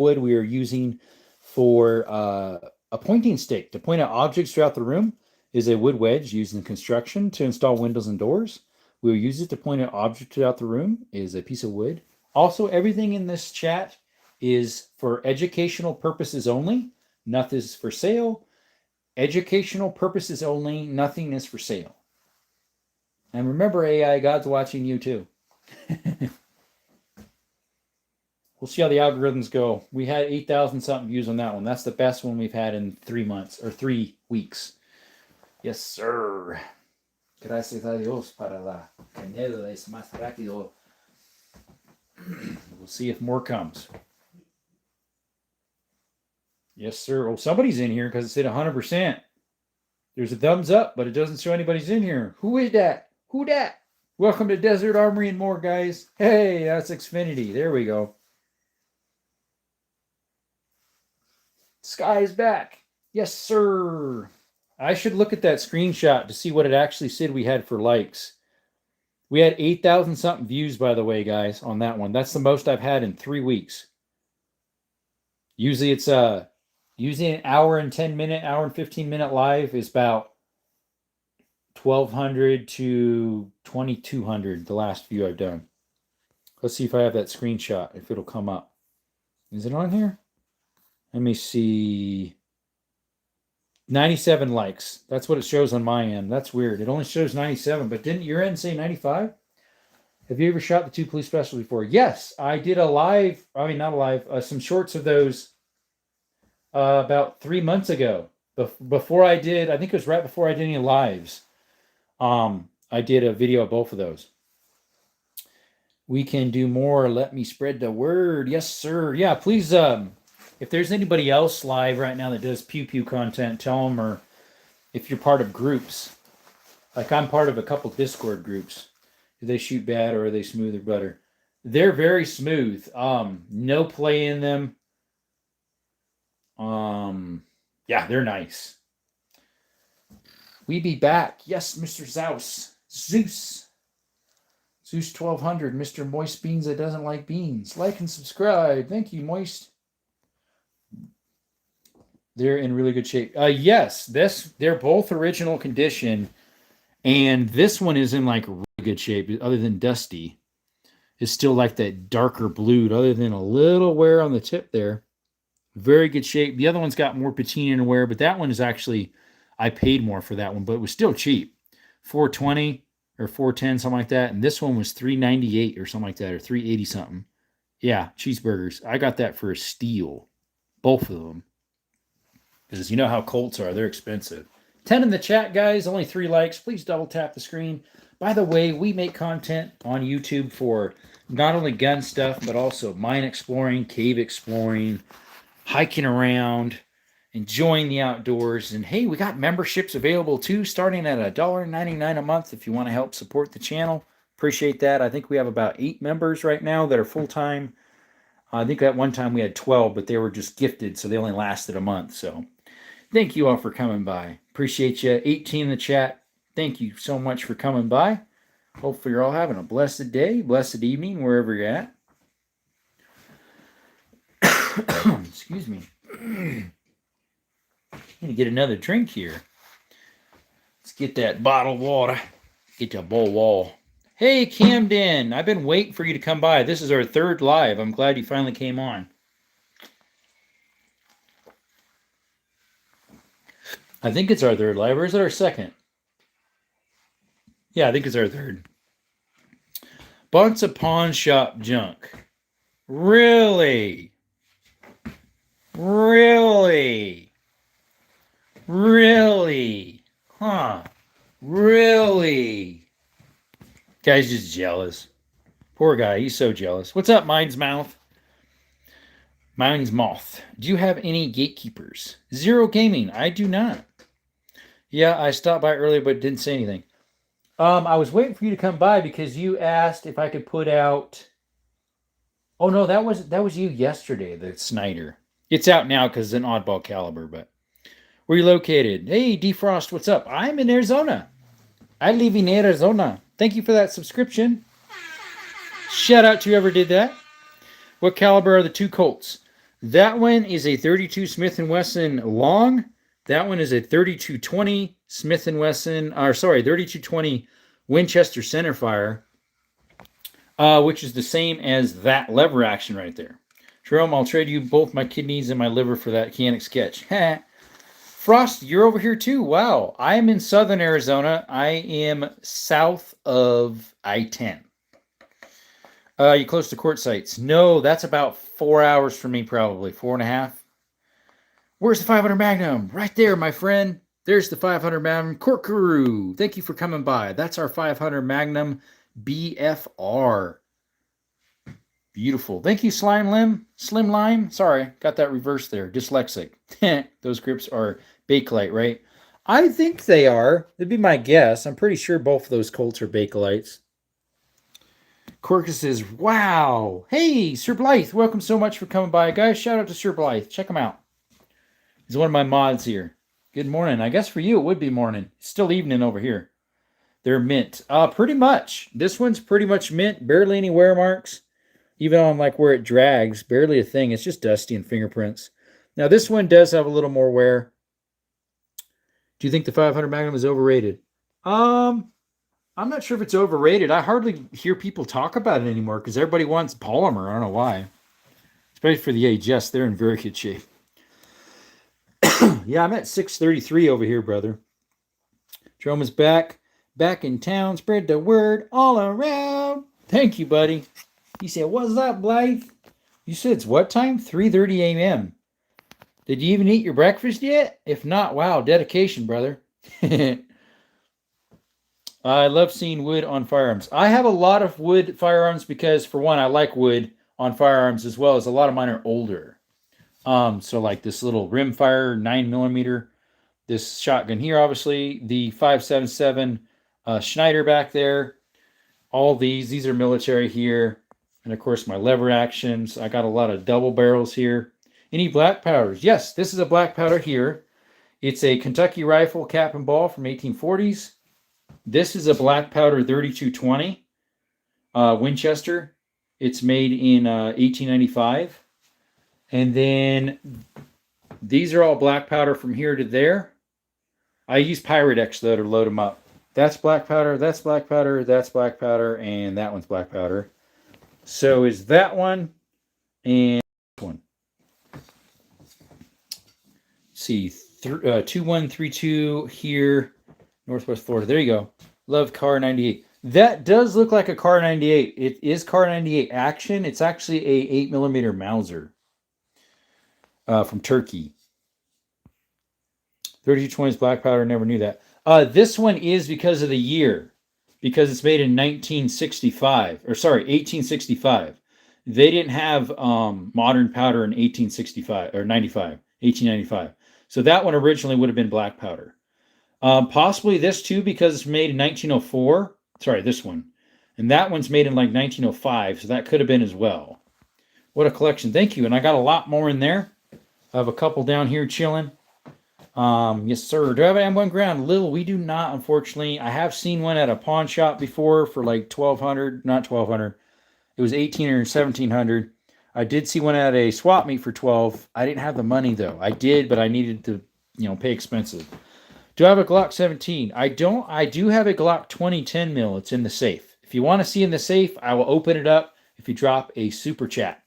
wood we are using for a pointing stick to point at objects throughout the room is a wood wedge used in construction to install windows and doors. We will use it to point at objects throughout the room is a piece of wood. Also, everything in this chat is for educational purposes only. Nothing is for sale. Educational purposes only. Nothing is for sale. And remember, AI, God's watching you too. We'll see how the algorithms go. We had 8,000 something views on that one. That's the best one we've had in 3 months or 3 weeks. Yes, sir. Gracias a Dios para la canela es más rápido. We'll see if more comes. Yes, sir. Oh, somebody's in here because it said 100%. There's a thumbs up, but it doesn't show anybody's in here. Who is that? Who that? Welcome to Desert Armory and More, guys. Hey, that's Xfinity. There we go. Sky is back. Yes, sir. I should look at that screenshot to see what it actually said we had for likes. We had 8,000 something views, by the way, guys, on that one. That's the most I've had in 3 weeks. Usually it's usually an hour and 10 minute, hour and 15 minute live is about 1,200 to 2,200, the last few I've done. Let's see if I have that screenshot, if it'll come up. Is it on here? Let me see. 97 likes. That's what it shows on my end. That's weird. It only shows 97, but didn't your end say 95? Have you ever shot the 2 police specials before? Yes, I did a live, not a live, some shorts of those about 3 months ago. Before I did, I think it was right before I did any lives. I did a video of both of those. We can do more. Let me spread the word. Yes, sir. Yeah, please, if there's anybody else live right now that does pew pew content, tell them, or if you're part of groups. Like I'm part of a couple Discord groups. Do they shoot bad or are they smooth or butter? They're very smooth. No play in them. Yeah, they're nice. We be back. Yes, Mr. Zeus 1200. Mr. Moist Beans that doesn't like beans. Like and subscribe. Thank you, Moist. They're in really good shape. Yes, they're both original condition, and this one is in like really good shape. Other than dusty, it's still like that darker blue. Other than a little wear on the tip there, very good shape. The other one's got more patina and wear, but that one is actually I paid more for that one, but it was still cheap, $420 or $410, something like that. And this one was $398 or something like that, or $380 something. Yeah, cheeseburgers. I got that for a steal, both of them. Because you know how Colts are. They're expensive. 10 in the chat, guys. Only 3 likes. Please double tap the screen. By the way, we make content on YouTube for not only gun stuff, but also mine exploring, cave exploring, hiking around, enjoying the outdoors. And hey, we got memberships available too, starting at $1.99 a month if you want to help support the channel. Appreciate that. I think we have about 8 members right now that are full-time. I think at one time we had 12, but they were just gifted, so they only lasted a month. So thank you all for coming by. Appreciate you. 18 in the chat. Thank you so much for coming by. Hopefully you're all having a blessed day, blessed evening, wherever you're at. Excuse me. I'm going to get another drink here. Let's get that bottled water. Get your bowl wall. Hey, Camden. I've been waiting for you to come by. This is our 3rd live. I'm glad you finally came on. I think it's our 3rd live, or is it our 2nd? Yeah, I think it's our 3rd. Bunch of pawn shop junk. Really? Really? Really? Huh? Really? Guy's just jealous. Poor guy. He's so jealous. What's up, Mind's Mouth? Mind's Moth. Do you have any gatekeepers? Zero Gaming. I do not. Yeah, I stopped by earlier, but didn't say anything. I was waiting for you to come by because you asked if I could put out. Oh no, that was you yesterday. The Snyder. It's out now because it's an oddball caliber. But where are you located? Hey, Defrost. What's up? I'm in Arizona. I live in Arizona. Thank you for that subscription. Shout out to whoever did that. What caliber are the 2 Colts? That one is a 32 Smith & Wesson long. That one is a 3220 Smith & Wesson, 3220 Winchester centerfire, which is the same as that lever action right there. Jerome, I'll trade you both my kidneys and my liver for that Canic sketch. Frost, you're over here too. Wow. I am in southern Arizona. I am south of I-10. You close to court sites? No, that's about 4 hours for me, probably 4.5. Where's the 500 Magnum? Right there, my friend. There's the 500 Magnum Corkaroo. Thank you for coming by. That's our 500 Magnum BFR. Beautiful. Thank you, Slim Lime. Sorry, got that reversed there. Dyslexic. Those grips are Bakelite, right? I think they are. That'd be my guess. I'm pretty sure both of those Colts are Bakelites. Corcus says, wow. Hey, Sir Blythe, welcome so much for coming by. Guys, shout out to Sir Blythe. Check him out. He's one of my mods here. Good morning. I guess for you it would be morning. It's still evening over here. They're mint. Pretty much. This one's pretty much mint. Barely any wear marks. Even on like where it drags. Barely a thing. It's just dusty and fingerprints. Now this one does have a little more wear. Do you think the 500 Magnum is overrated? I'm not sure if it's overrated. I hardly hear people talk about it anymore because everybody wants polymer. I don't know why. Especially for the age. Yes, they're in very good shape. Yeah, I'm at 633 over here, brother. Jerome is back in town. Spread the word all around. Thank you, buddy. He said, what's up, Blythe? You said it's what time? 3:30 a.m. Did you even eat your breakfast yet? If not, wow, dedication, brother. I love seeing wood on firearms. I have a lot of wood firearms because, for one, I like wood on firearms as well as a lot of mine are older. So like this little rimfire 9mm, this shotgun here, obviously, the 5.77 Schneider back there. All these are military here. And of course, my lever actions. I got a lot of double barrels here. Any black powders? Yes, this is a black powder here. It's a Kentucky rifle cap and ball from 1840s. This is a black powder 3220 Winchester. It's made in 1895. And then these are all black powder from here to there. I use Pyrex though to load them up. That's black powder, that's black powder, that's black powder, and that one's black powder. So is that one and this one. Let's see, 2132 here, Northwest Florida. There you go. Love Car 98. That does look like a Car 98. It is Car 98 action. It's actually a 8mm Mauser from Turkey. 3220's black powder. Never knew that. This one is because of the year. Because it's made in 1865. They didn't have modern powder in 1895. So that one originally would have been black powder. Possibly this too, because it's made in 1904. Sorry, this one. And that one's made in like 1905, so that could have been as well. What a collection. Thank you. And I got a lot more in there. I have a couple down here chilling. Yes, sir. Do I have an M1 ground? Lil, we do not, unfortunately. I have seen one at a pawn shop before for like $1,200. Not $1,200. It was $1,800 or $1,700. I did see one at a swap meet for $12. I didn't have the money though. I did, but I needed to, pay expensive. Do I have a Glock 17? I don't. I do have a Glock 20 10mm. It's in the safe. If you want to see in the safe, I will open it up if you drop a super chat.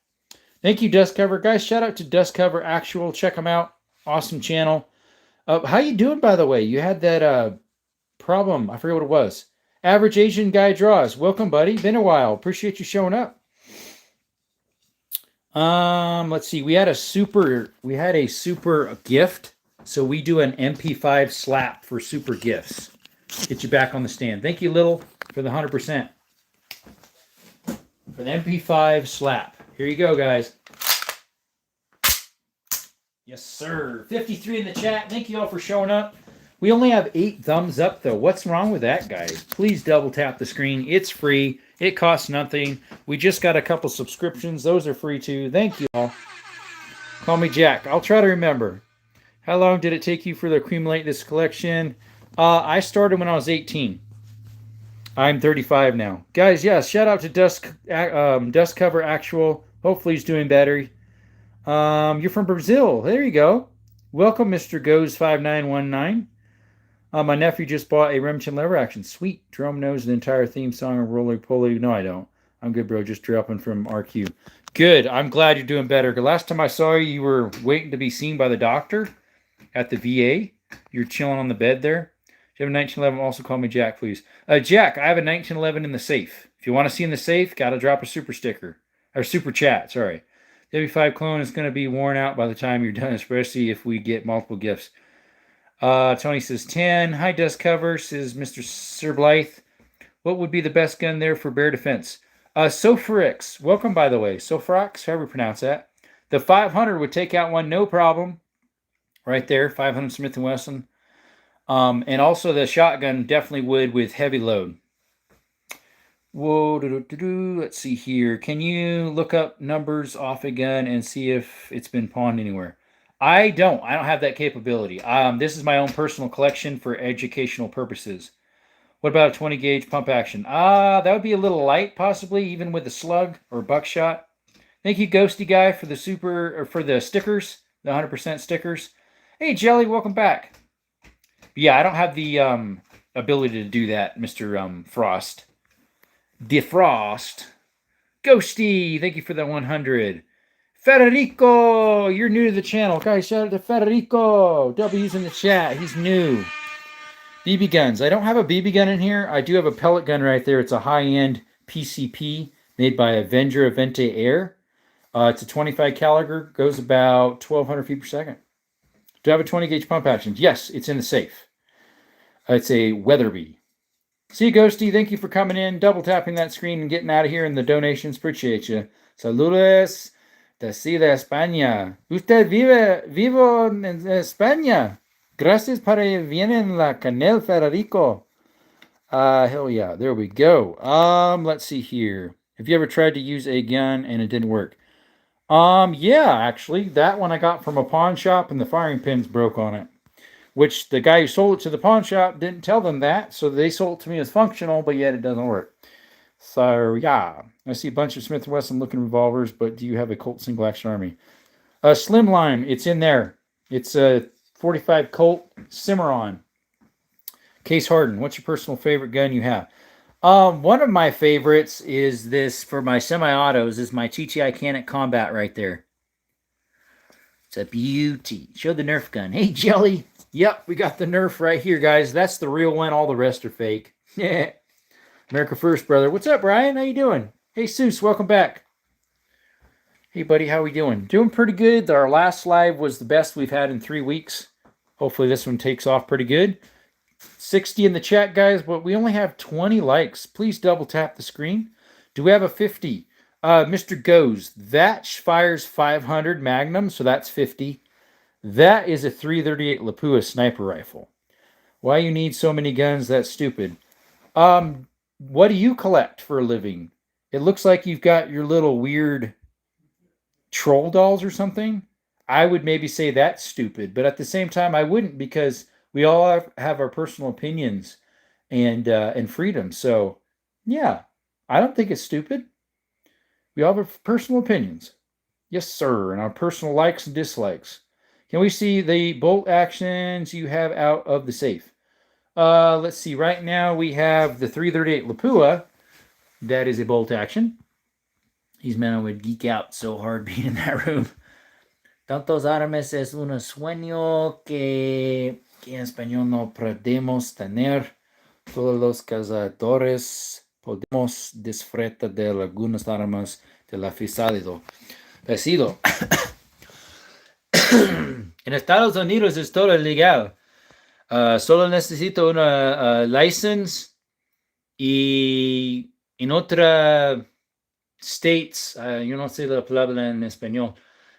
Thank you, Dust Cover. Guys, shout out to Dust Cover Actual. Check them out. Awesome channel. How you doing, by the way? You had that problem. I forget what it was. Average Asian Guy Draws. Welcome, buddy. Been a while. Appreciate you showing up. Let's see. We had a super gift. So we do an MP5 slap for super gifts. Get you back on the stand. Thank you, Little, for the 100%. For the MP5 slap. Here you go, guys. Yes, sir. 53 in the chat. Thank you all for showing up. We only have 8 thumbs up, though. What's wrong with that, guys? Please double tap the screen. It's free. It costs nothing. We just got a couple subscriptions. Those are free, too. Thank you all. Call me Jack. I'll try to remember. How long did it take you for to accumulate this collection? I started when I was 18. I'm 35 now. Guys, yeah, shout out to Dust Cover Actual. Hopefully he's doing better. You're from Brazil. There you go. Welcome, Mr. Goes 5919. My nephew just bought a Remington lever action. Sweet. Jerome knows the entire theme song of Roly Poly. No, I don't. I'm good, bro. Just dropping from RQ. Good. I'm glad you're doing better. The last time I saw you, you were waiting to be seen by the doctor at the VA. You're chilling on the bed there. Do you have a 1911? Also call me Jack, please. Jack, I have a 1911 in the safe. If you want to see in the safe, got to drop a super sticker. Or super chat, sorry. W5 clone is going to be worn out by the time you're done, especially if we get multiple gifts. Tony says 10. Hi, Dust Cover, says Mr. Sir Blythe. What would be the best gun there for bear defense? Sofrix. Welcome, by the way. Sofrix, however you pronounce that. The 500 would take out one, no problem. Right there, 500 Smith & Wesson. And also the shotgun definitely would with heavy load. Whoa, let's see here. Can you look up numbers off a gun and see if it's been pawned anywhere? I don't have that capability. This is my own personal collection for educational purposes. What about a 20 gauge pump action? That would be a little light, possibly, even with a slug or buckshot. Thank you, Ghosty Guy, for the stickers, the 100% stickers. Hey, Jelly, welcome back. But yeah, I don't have the ability to do that, Mr. Frost. Defrost. Ghosty, thank you for the 100. Federico, you're new to the channel. Guys, shout out to Federico. W's in the chat. He's new. BB guns. I don't have a BB gun in here. I do have a pellet gun right there. It's a high-end PCP made by Avenger Avente Air. It's a 25 caliber. Goes about 1,200 feet per second. Do I have a 20 gauge pump action? Yes, it's in the safe. It's a Weatherby. See you, Ghosty. Thank you for coming in, double tapping that screen and getting out of here. And the donations, appreciate you. Saludos desde España. Usted vivo en España. Gracias para vienen la canel, Federico. Hell yeah. There we go. Let's see here. Have you ever tried to use a gun and it didn't work? Yeah, actually. That one I got from a pawn shop and the firing pins broke on it. Which the guy who sold it to the pawn shop didn't tell them that, so they sold it to me as functional, but yet it doesn't work. So, yeah. I see a bunch of Smith & Wesson looking revolvers, but do you have a Colt Single Action Army? Slimline, it's in there. It's a 45 Colt Cimarron. Case Harden, what's your personal favorite gun you have? One of my favorites is this, for my semi-autos, is my TTI Canet Combat right there. It's a beauty. Show the Nerf gun. Hey, Jelly. Yep, we got the Nerf right here, guys. That's the real one. All the rest are fake. Yeah. America first, brother. What's up, Brian? How you doing? Hey, Seuss, welcome back. Hey, buddy, how we doing? Doing pretty good. Our last live was the best we've had in 3 weeks. Hopefully this one takes off pretty good. 60 in the chat, guys, but we only have 20 likes. Please double tap the screen. Do we have a 50? Mr. Goes, that fires 500 Magnum, so that's 50. That is a 338 Lapua sniper rifle. Why you need so many guns? That's stupid. What do you collect for a living? It looks like you've got your little weird troll dolls or something. I would maybe say that's stupid, but at the same time, I wouldn't, because we all have our personal opinions and freedom. So, yeah, I don't think it's stupid. We all have personal opinions. Yes, sir, and our personal likes and dislikes. Can we see the bolt actions you have out of the safe? Let's see. Right now we have the 338 Lapua. That is a bolt action. These men would geek out so hard being in that room. Tantos armas es un sueño que en español no podemos tener. Todos los cazadores podemos disfrutar de algunas armas de la Vecido. En Estados Unidos es todo legal. Solo necesito una license, y en otras states, yo no sé la palabra en español,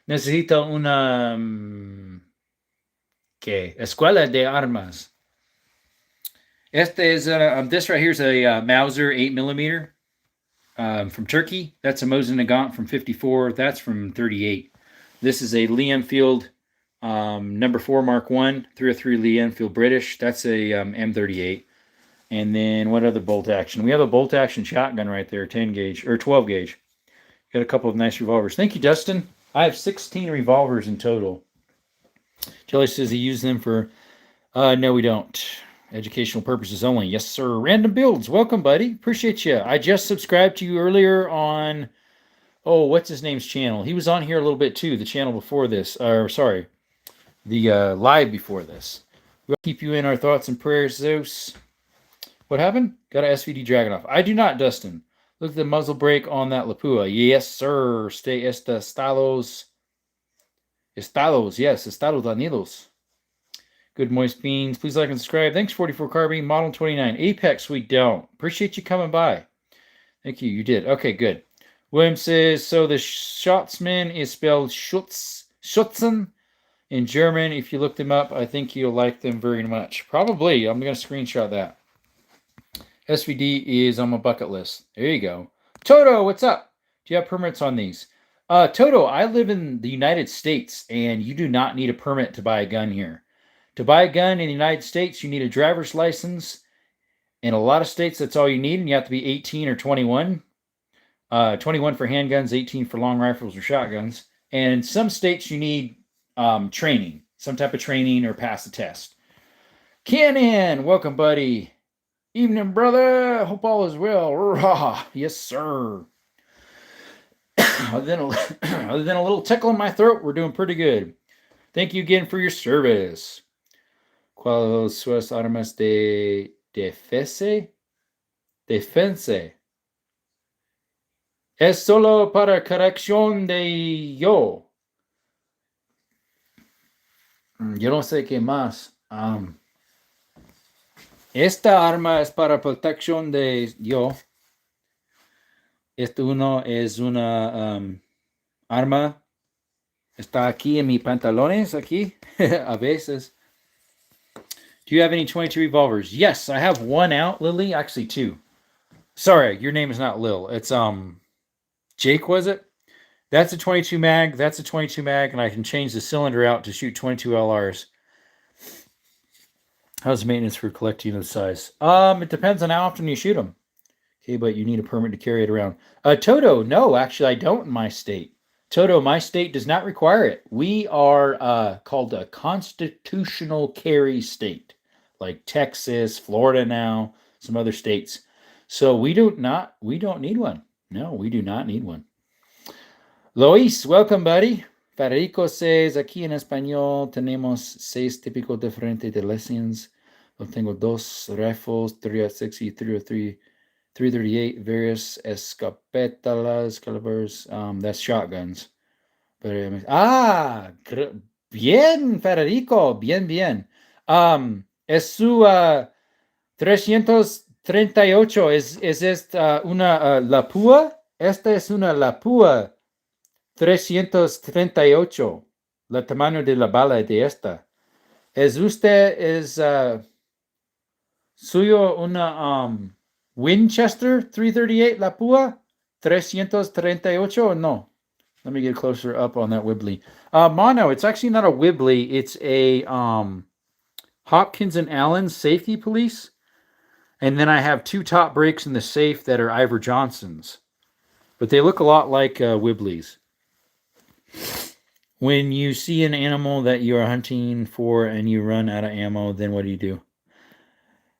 necesito una escuela de armas. This right here is a Mauser 8mm from Turkey. That's a Mosin Nagant from 54. That's from 38. This is a Lee Enfield number 4 Mark 1, 303 Lee Enfield British. That's a M38. And then what other bolt action? We have a bolt action shotgun right there, 10 gauge or 12 gauge. Got a couple of nice revolvers. Thank you, Dustin. I have 16 revolvers in total. Jelly says he used them for. No, we don't. Educational purposes only. Yes, sir. Random builds. Welcome, buddy. Appreciate you. I just subscribed to you earlier on. Oh, what's his name's channel? He was on here a little bit too. The channel before this. Sorry, the live before this. We'll keep you in our thoughts and prayers, Zeus. What happened? Got a SVD dragon off. I do not, Dustin. Look at the muzzle brake on that Lapua. Yes, sir. Stay estados. Estados. Yes, Estados Unidos. Good moist beans. Please like and subscribe. Thanks, 44 Carbine. Model 29. Apex, we don't. Appreciate you coming by. Thank you. You did. Okay, good. William says, so the Schutzmann is spelled Schutzen in German. If you look them up, I think you'll like them very much. Probably. I'm going to screenshot that. SVD is on my bucket list. There you go. Toto, what's up? Do you have permits on these? Toto, I live in the United States, and you do not need a permit to buy a gun here. To buy a gun in the United States, you need a driver's license. In a lot of states, that's all you need, and you have to be 18 or 21. 21 for handguns, 18 for long rifles or shotguns. And in some states, you need training, some type of training or pass a test. Cannon, welcome, buddy. Evening, brother. Hope all is well. Rah. Yes, sir. Other than a little tickle in my throat, we're doing pretty good. Thank you again for your service. ¿Cuáles son las armas de defensa? Es solo para corrección de yo. Yo no sé qué más. Esta arma es para protección de yo. Este uno es una arma. Está aquí en mis pantalones, aquí, a veces. Do you have any 22 revolvers? Yes, I have one out, Lily. Actually, two. Sorry, your name is not Lil. It's Jake, was it? That's a 22 mag. That's a 22 mag, and I can change the cylinder out to shoot 22 LRs. How's maintenance for collecting the size? It depends on how often you shoot them. Okay, but you need a permit to carry it around. Toto, no, actually, I don't in my state. Toto, my state does not require it. We are called a constitutional carry state, like Texas, Florida now, some other states. So we don't need one. No, we do not need one. Lois, welcome, buddy. Federico says, aquí en español tenemos 6 típicos diferentes de lessons. Yo tengo 2 rifles, 306 y 303. 338, various escopetas, calibers, that's shotguns. Bien, Federico, bien. Es su 338, es esta una Lapua? Esta es una Lapua 338, el tamaño de la bala de esta. ¿Es suyo una Winchester 338 Lapua 338 or no? Let me get closer up on that Wibbly. Mono, it's actually not a Wibbly. It's a Hopkins and Allen safety police. And then I have 2 top brakes in the safe that are Ivor Johnson's. But they look a lot like Wibblies. When you see an animal that you are hunting for and you run out of ammo, then what do?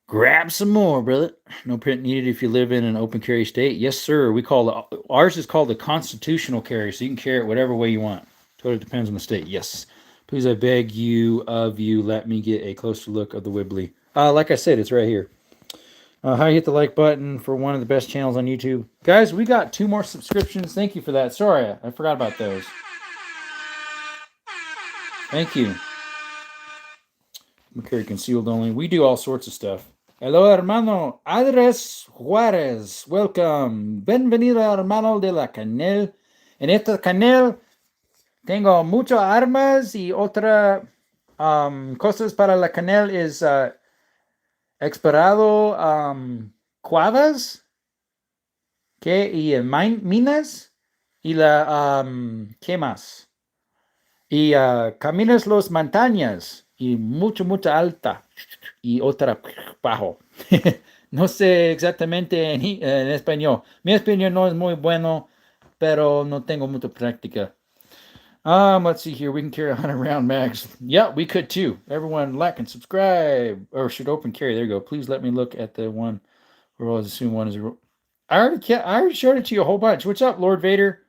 Grab some more, brother. No print needed if you live in an open carry state. Yes, sir. Ours is called a constitutional carry, so you can carry it whatever way you want. Totally depends on the state. Yes. Please, I beg you, let me get a closer look of the Wibbly. Like I said, it's right here. How you hit the like button for one of the best channels on YouTube. Guys, we got 2 more subscriptions. Thank you for that. Sorry, I forgot about those. Thank you. I'm carry concealed only. We do all sorts of stuff. Hello, hermano Andres Juárez. Welcome. Bienvenido, hermano de la canal. En esta canal tengo muchas armas y otras cosas para la canal es explorado cuevas y minas y ¿qué más? Y caminas las montañas y mucha alta y otra bajo. No sé exactamente en español. Mi español no es muy bueno, pero no tengo mucha práctica. Let's see here. We can carry 100 round mags. Yeah, we could too. Everyone like and subscribe. Or should open carry. There you go. Please let me look at the one where I assume one is. I already showed it to you a whole bunch. What's up, Lord Vader?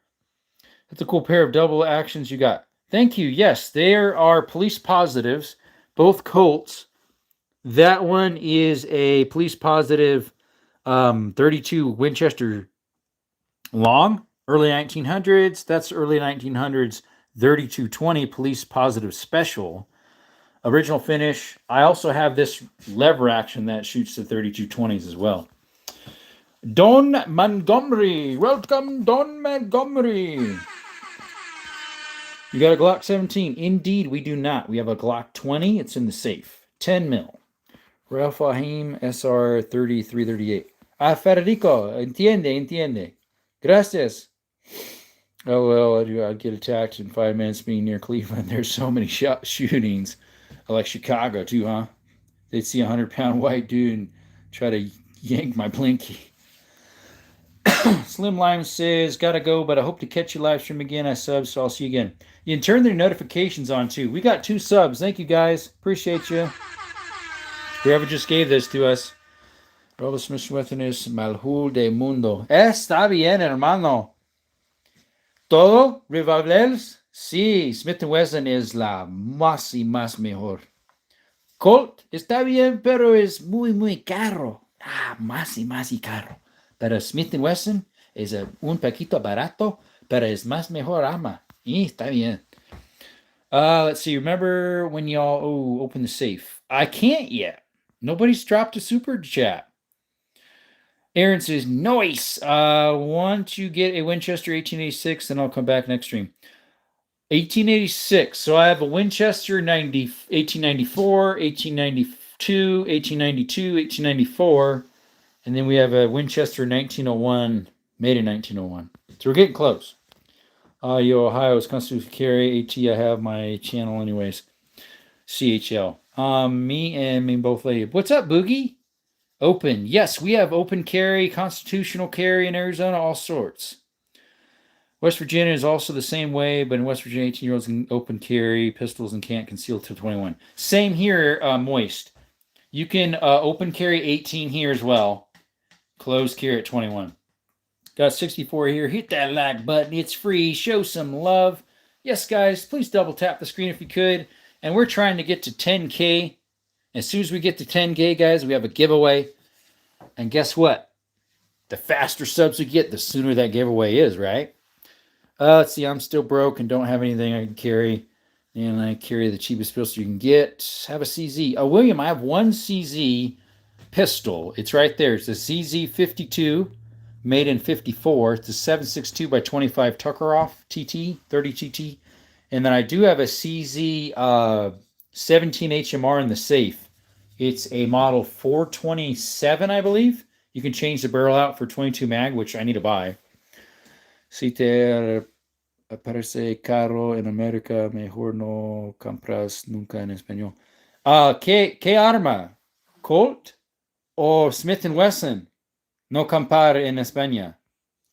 That's a cool pair of double actions you got. Thank you. Yes, there are police positives, both Colts. That one is a police positive 32 Winchester long, early 1900s. That's early 1900s 3220 police positive special. Original finish. I also have this lever action that shoots the 3220s as well. Don Montgomery. Welcome, Don Montgomery. You got a Glock 17? Indeed, we do not. We have a Glock 20. It's in the safe. 10 mil. Ralph Ahim SR 3338. Federico, entiende. Gracias. Oh, well, I'd get attacked in 5 minutes being near Cleveland. There's so many shootings. I like Chicago, too, huh? They'd see a 100-pound white dude and try to yank my blinky. Slim Lime says, gotta go, but I hope to catch you live stream again. I sub, so I'll see you again. You can turn their notifications on, too. We got 2 subs. Thank you, guys. Appreciate you. Whoever just gave this to us. Robert Smith Wesson is Malhul de Mundo. Está bien, hermano. Todo revolvers? Sí, Smith Wesson es la más y más mejor. Colt está bien, pero es muy caro. Más y caro. Pero Smith Wesson es un poquito barato, pero es más mejor ama. Y está bien. Let's see. Remember when y'all open the safe? I can't yet. Nobody's dropped a super chat. Aaron says, nice. Once you get a Winchester 1886, then I'll come back next stream. 1886. So I have a Winchester 1894, 1892, 1892, 1894. And then we have a Winchester 1901, made in 1901. So we're getting close. Ohio's constitutional carry. AT, I have my channel anyways. CHL. Me both lady. What's up, Boogie? Open. Yes, we have open carry, constitutional carry in Arizona, all sorts. West Virginia is also the same way, but in West Virginia, 18-year-olds can open carry pistols and can't conceal till 21. Same here, Moist. You can open carry 18 here as well. Closed carry at 21. Got 64 here. Hit that like button. It's free. Show some love. Yes, guys, please double tap the screen if you could. And we're trying to get to 10K. As soon as we get to 10K, guys, we have a giveaway. And guess what? The faster subs we get, the sooner that giveaway is, right? Let's see. I'm still broke and don't have anything I can carry. And I carry the cheapest pistol you can get. Have a CZ. Oh, William, I have one CZ pistol. It's right there. It's a CZ52, made in 54. It's a 7.62 by 25 Tuckeroff TT, 30 TT. And then I do have a CZ 17 HMR in the safe. It's a model 427, I believe. You can change the barrel out for 22 mag, which I need to buy. Si te aparece caro en América, mejor no compras nunca en español. ¿Qué arma? ¿Colt o Smith & Wesson? No comprar en España.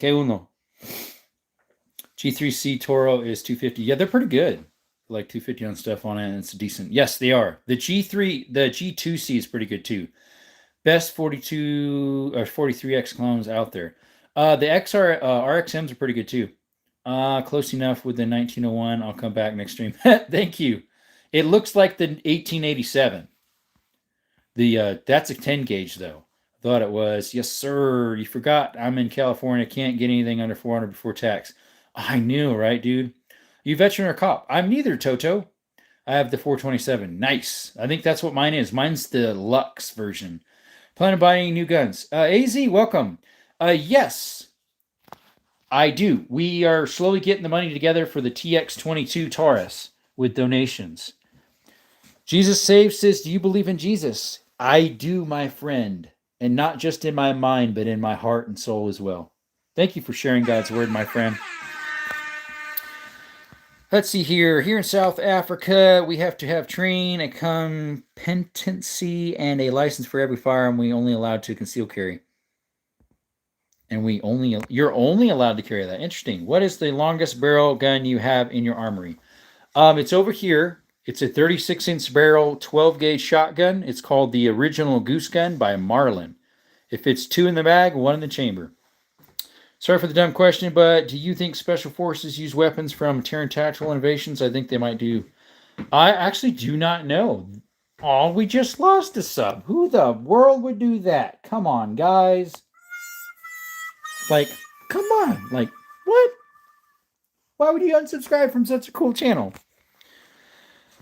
¿Qué uno? G3C Toro is 250. Yeah, they're pretty good. Like 250 on stuff on it, and it's decent. Yes, they are. The G2C is pretty good too. Best 42 or 43X clones out there. The RXMs are pretty good too. Close enough with the 1901. I'll come back next stream. Thank you. It looks like the 1887. That's a 10 gauge though. Thought it was. Yes, sir. You forgot. I'm in California. Can't get anything under 400 before tax. I knew, right, dude? You veteran or cop? I'm neither, Toto. I have the 427. Nice. I think that's what mine is. Mine's the Lux version. Plan on buying new guns. AZ, welcome. Yes, I do. We are slowly getting the money together for the TX22 Taurus with donations. Jesus Saves says, do you believe in Jesus? I do, my friend. And not just in my mind, but in my heart and soul as well. Thank you for sharing God's word, my friend. Let's see here. Here in South Africa, we have to have train, a competency, and a license for every firearm. We only allowed to conceal carry. And you're only allowed to carry that. Interesting. What is the longest barrel gun you have in your armory? It's over here. It's a 36-inch barrel, 12-gauge shotgun. It's called the Original Goose Gun by Marlin. It fits 2 in the bag, 1 in the chamber. Sorry for the dumb question, but do you think Special Forces use weapons from Terran Tactical Innovations? I think they might do. I actually do not know. Oh, we just lost a sub. Who the world would do that? Come on, guys. Like, come on. Like, what? Why would you unsubscribe from such a cool channel?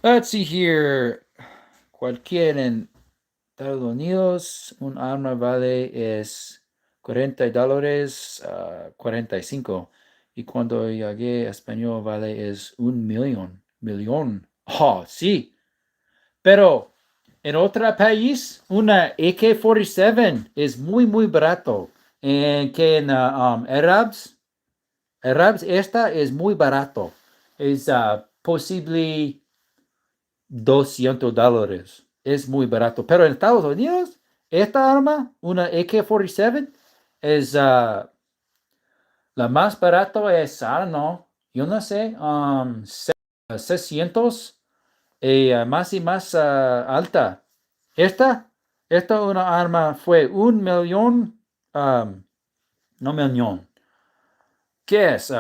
Let's see here. Cualquier en Estados Unidos, un arma vale es $40, 45. Y cuando llegué a español vale es $1,000,000. Oh, sí. Pero en otro país, una AK-47 es muy, muy barato. En que en Arabs, esta es muy barato. Es posible $200. Es muy barato. Pero en Estados Unidos, esta arma, una AK-47, es la más barata es, no, yo no sé, 600 más y más alta. Esta una arma fue $1,000,000, no millón. ¿Qué es?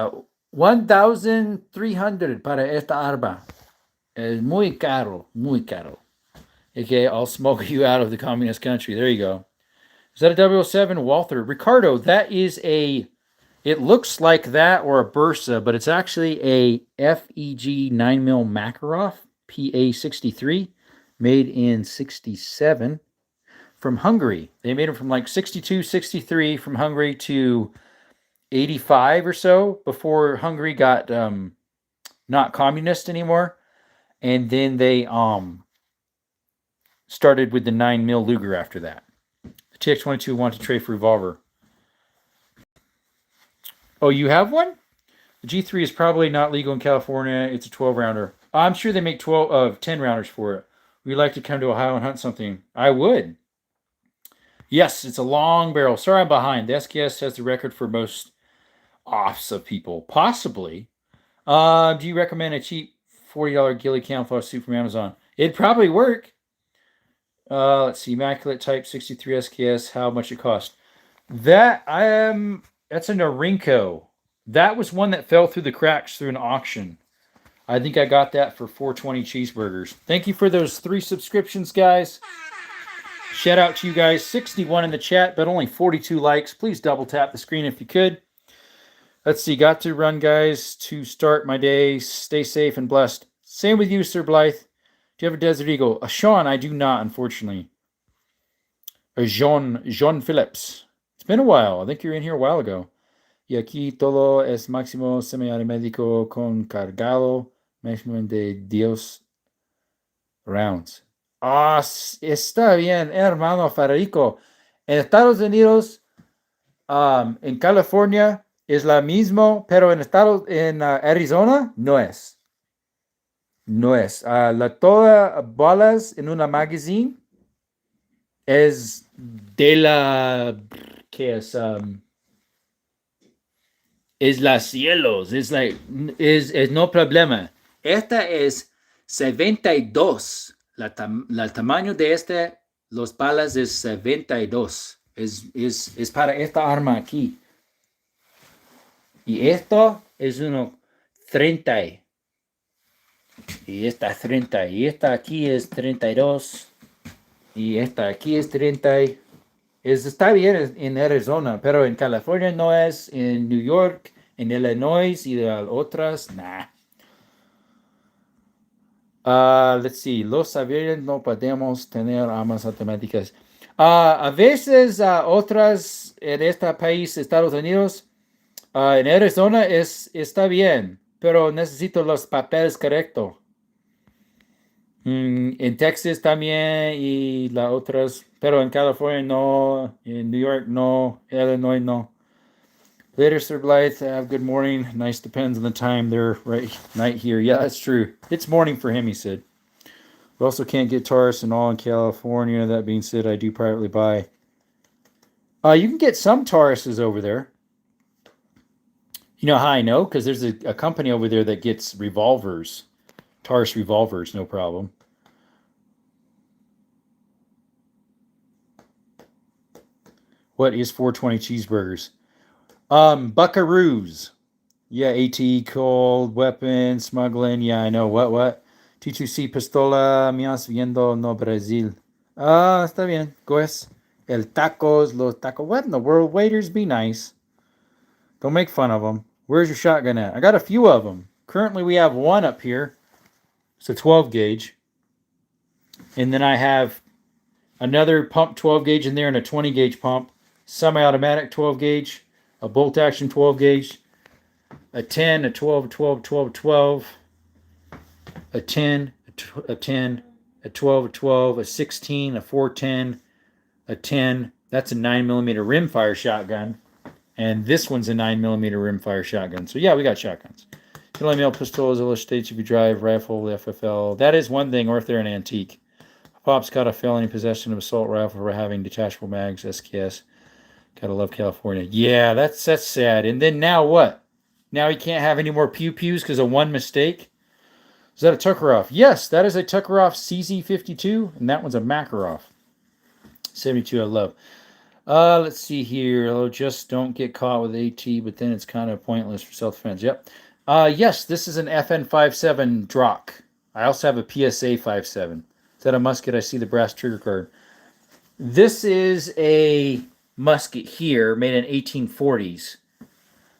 1,300 para esta arma. Es muy caro, muy caro. Okay, I'll smoke you out of the communist country. There you go. Is that a 007? Walther. Ricardo, that is it looks like that or a Bursa, but it's actually a FEG 9mm Makarov PA-63, made in 67 from Hungary. They made them from like 62, 63 from Hungary to 85 or so before Hungary got not communist anymore. And then they started with the 9mm Luger after that. The TX-22 wanted to trade for revolver. Oh, you have one? The G3 is probably not legal in California. It's a 12-rounder. I'm sure they make 10-rounders for it. We'd like to come to Ohio and hunt something. I would. Yes, it's a long barrel. Sorry I'm behind. The SKS has the record for most offs of people. Possibly. Do you recommend a cheap $40 ghillie camouflage suit from Amazon? It'd probably work. Let's see. Immaculate Type 63 SKS. How much it cost? That's a Norinco. That was one that fell through the cracks through an auction. I think I got that for $4.20 cheeseburgers. Thank you for those 3 subscriptions, guys. Shout out to you guys. 61 in the chat, but only 42 likes. Please double tap the screen if you could. Let's see. Got to run, guys, to start my day. Stay safe and blessed. Same with you, Sir Blythe. Do you have a Desert Eagle? Sean, I do not, unfortunately. Jean Phillips. It's been a while. I think you were in here a while ago. Y aquí todo es máximo semiautomático con cargado máximo de 10 rounds. Ah, está bien, hermano Federico. En Estados Unidos, en California es la misma, pero en Arizona no es. No es. Toda balas en una magazine es de la... ¿Qué es? Es las cielos. Es no problema. Esta es 72. El tamaño de los balas es 72. Es para esta arma aquí. Y esto es uno 30. Y esta 30. Y esta aquí es 32. Y esta aquí es 30. Está bien en Arizona, pero en California no es. En New York, en Illinois y de otras, nah. Let's see. Los aviones no podemos tener armas automáticas. A veces otras en este país, Estados Unidos, en Arizona está bien, pero necesito los papeles correctos. En Texas también y las otras, pero en California no, en New York no, Illinois no. Later, Sir Blythe. Have good morning. Nice depends on the time. They're right night here. Yeah, that's true. It's morning for him, he said. We also can't get Taurus and all in California. That being said, I do privately buy You can get some Tauruses over there. You know how I know? Because there's a company over there that gets revolvers, Taurus revolvers, no problem. What is 420 cheeseburgers? Buckaroos. Yeah, AT, cold, weapon, smuggling. Yeah, I know. What? T2C pistola, mías viendo no Brasil. Ah, está bien. Pues, el tacos, los tacos. What in the world? Waiters, be nice. Don't make fun of them. Where's your shotgun at? I got a few of them. Currently, we have one up here. It's a 12 gauge. And then I have another pump 12 gauge in there and a 20 gauge pump. Semi-automatic 12 gauge. A bolt action 12 gauge. A 10, a 12, a 12, a 12, a 12. A 10, a 10, a 12, a 12, a 16, a 410, a 10. That's a 9mm rimfire shotgun. And this one's a 9mm rimfire shotgun. So yeah, we got shotguns. Only mail pistols illustrates if you drive rifle, FFL. That is one thing, or if they're an antique. Pop's got a felony possession of assault rifle for having detachable mags, SKS. Gotta love California. Yeah, that's sad. And then now what? Now he can't have any more pew-pews because of one mistake? Is that a Tuckeroff? Yes, that is a Tuckeroff CZ52, and that one's a Makarov. 72 I love. Let's see here. Oh, just don't get caught with AT, but then it's kind of pointless for self-defense. Yep. Yes, this is an FN57 Drock. I also have a PSA 57. Is that a musket? I see the brass trigger card. This is a musket here made in 1840s.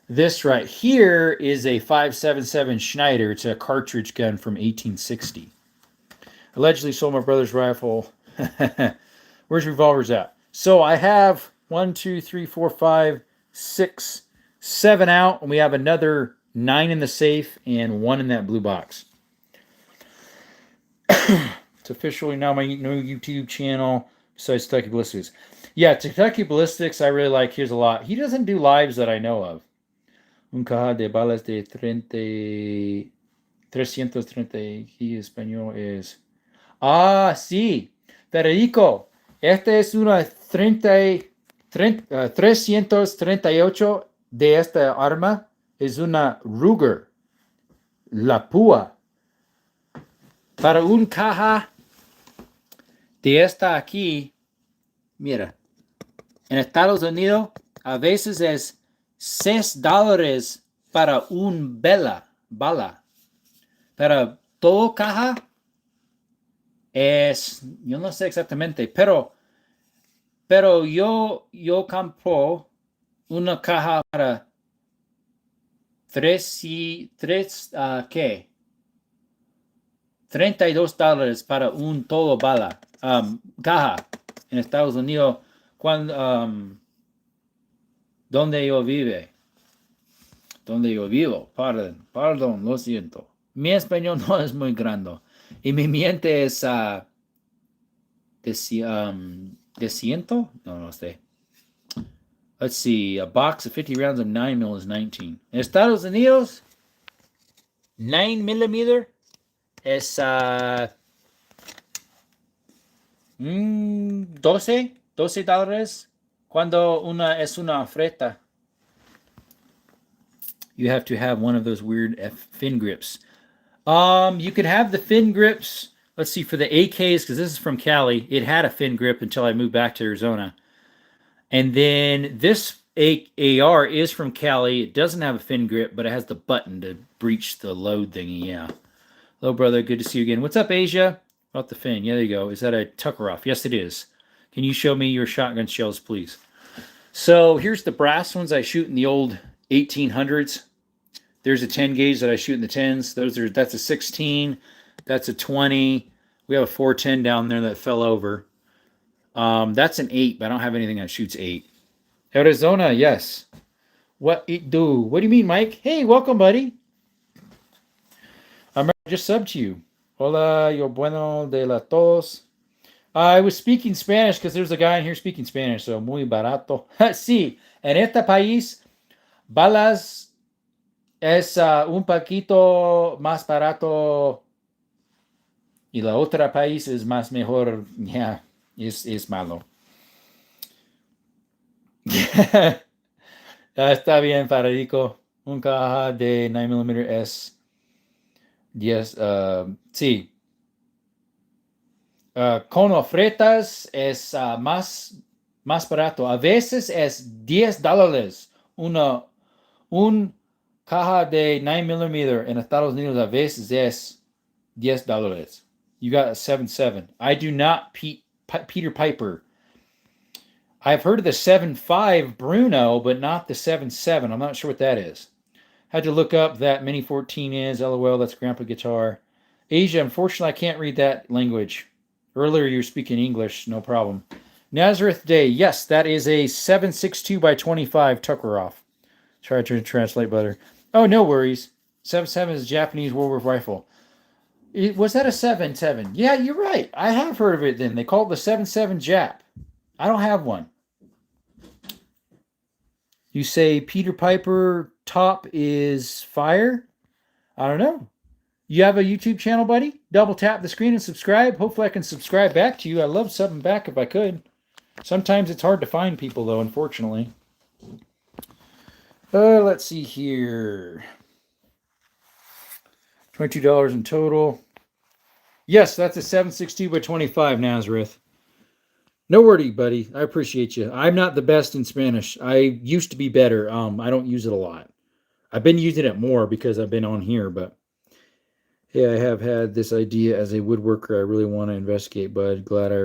This right here is a 5.77 Schneider. It's a cartridge gun from 1860. Allegedly sold my brother's rifle. Where's revolvers at? So I have 1, 2, 3, 4, 5, 6, 7 out, and we have another 9 in the safe and 1 in that blue box. It's officially now my new YouTube channel besides Kentucky Ballistics. Yeah, Kentucky Ballistics I really like. Here's a lot. He doesn't do lives that I know of. Un caja de balas de 330 y español es. Ah, sí. Federico, esta es una 338 de esta arma. Es una Ruger. La Púa. Para un caja de esta aquí, mira, en Estados Unidos a veces es $6 para un bala. Para todo caja es, yo no sé exactamente, pero yo compro una caja para ¿qué? $32 para un todo bala, caja en Estados Unidos cuando donde yo vivo, perdón, lo siento. Mi español no es muy grande y mi mente es de ciento? No sé. Let's see, a box of 50 rounds of 9mm is 19. En Estados Unidos, 9mm es $12 cuando es una oferta. You have to have one of those weird fin grips. You could have the fin grips. Let's see, for the AKs, because this is from Cali, it had a fin grip until I moved back to Arizona. And then this AR is from Cali. It doesn't have a fin grip, but it has the button to breach the load thingy. Yeah. Hello, brother. Good to see you again. What's up, Asia? About the fin. Yeah, there you go. Is that a Tuckeroff? Yes, it is. Can you show me your shotgun shells, please? So here's the brass ones I shoot in the old 1800s. There's a 10 gauge that I shoot in the 10s. That's a 16. That's a 20. We have a 410 down there that fell over. That's an 8, but I don't have anything that shoots 8. Arizona, yes. What it do? What do you mean, Mike? Hey, welcome, buddy. I just subbed to you. Hola, yo bueno de la todos. I was speaking Spanish because there's a guy in here speaking Spanish, so muy barato. Sí, en este país, balas es un poquito más barato y la otra país es más mejor. Yeah, es malo. Está bien, Federico. Un caja de 9mm es 10. Sí. Con ofertas es más barato. A veces es $10. Un caja de 9mm en Estados Unidos a veces es $10. You got a 7.7. I do not Peter Piper. I've heard of the 7.5 Bruno, but not the 7.7. I'm not sure what that is. Had to look up that Mini 14 is. LOL, that's Grandpa Guitar. Asia, unfortunately, I can't read that language. Earlier, you were speaking English, no problem. Nazareth Day, yes, that is a 7.62 by 25 Tuckeroff. Try to translate better. Oh, no worries. 7.7 is a Japanese World War rifle. Was that a 7.7? Yeah, you're right. I have heard of it then. They call it the 7.7 Jap. I don't have one. You say Peter Piper top is fire? I don't know. You have a YouTube channel, buddy? Double tap the screen and subscribe. Hopefully I can subscribe back to you. I love subbing back if I could. Sometimes it's hard to find people, though, unfortunately. Let's see here. $22 in total. Yes, that's a 7.62 by 25, Nazareth. No worry, buddy. I appreciate you. I'm not the best in Spanish. I used to be better. I don't use it a lot. I've been using it more because I've been on here, but yeah, I have had this idea as a woodworker I really want to investigate, bud. Glad I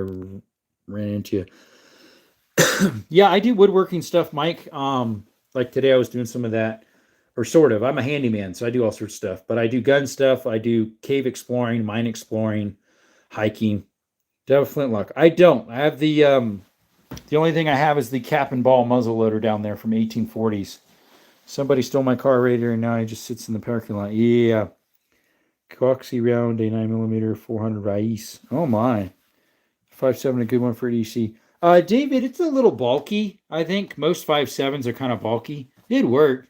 ran into you. Yeah, I do woodworking stuff, Mike. Like today I was doing some of that, or sort of. I'm a handyman, so I do all sorts of stuff. But I do gun stuff. I do cave exploring, mine exploring, hiking. Do I have a flintlock? I don't. I have the only thing I have is the cap and ball muzzle loader down there from 1840s. Somebody stole my car radiator and now he just sits in the parking lot. Yeah. Coxie round, a 9mm 400 Raiz. Oh my. 5.7, a good one for DC. David, it's a little bulky. I think most 5.7s are kind of bulky. It'd work.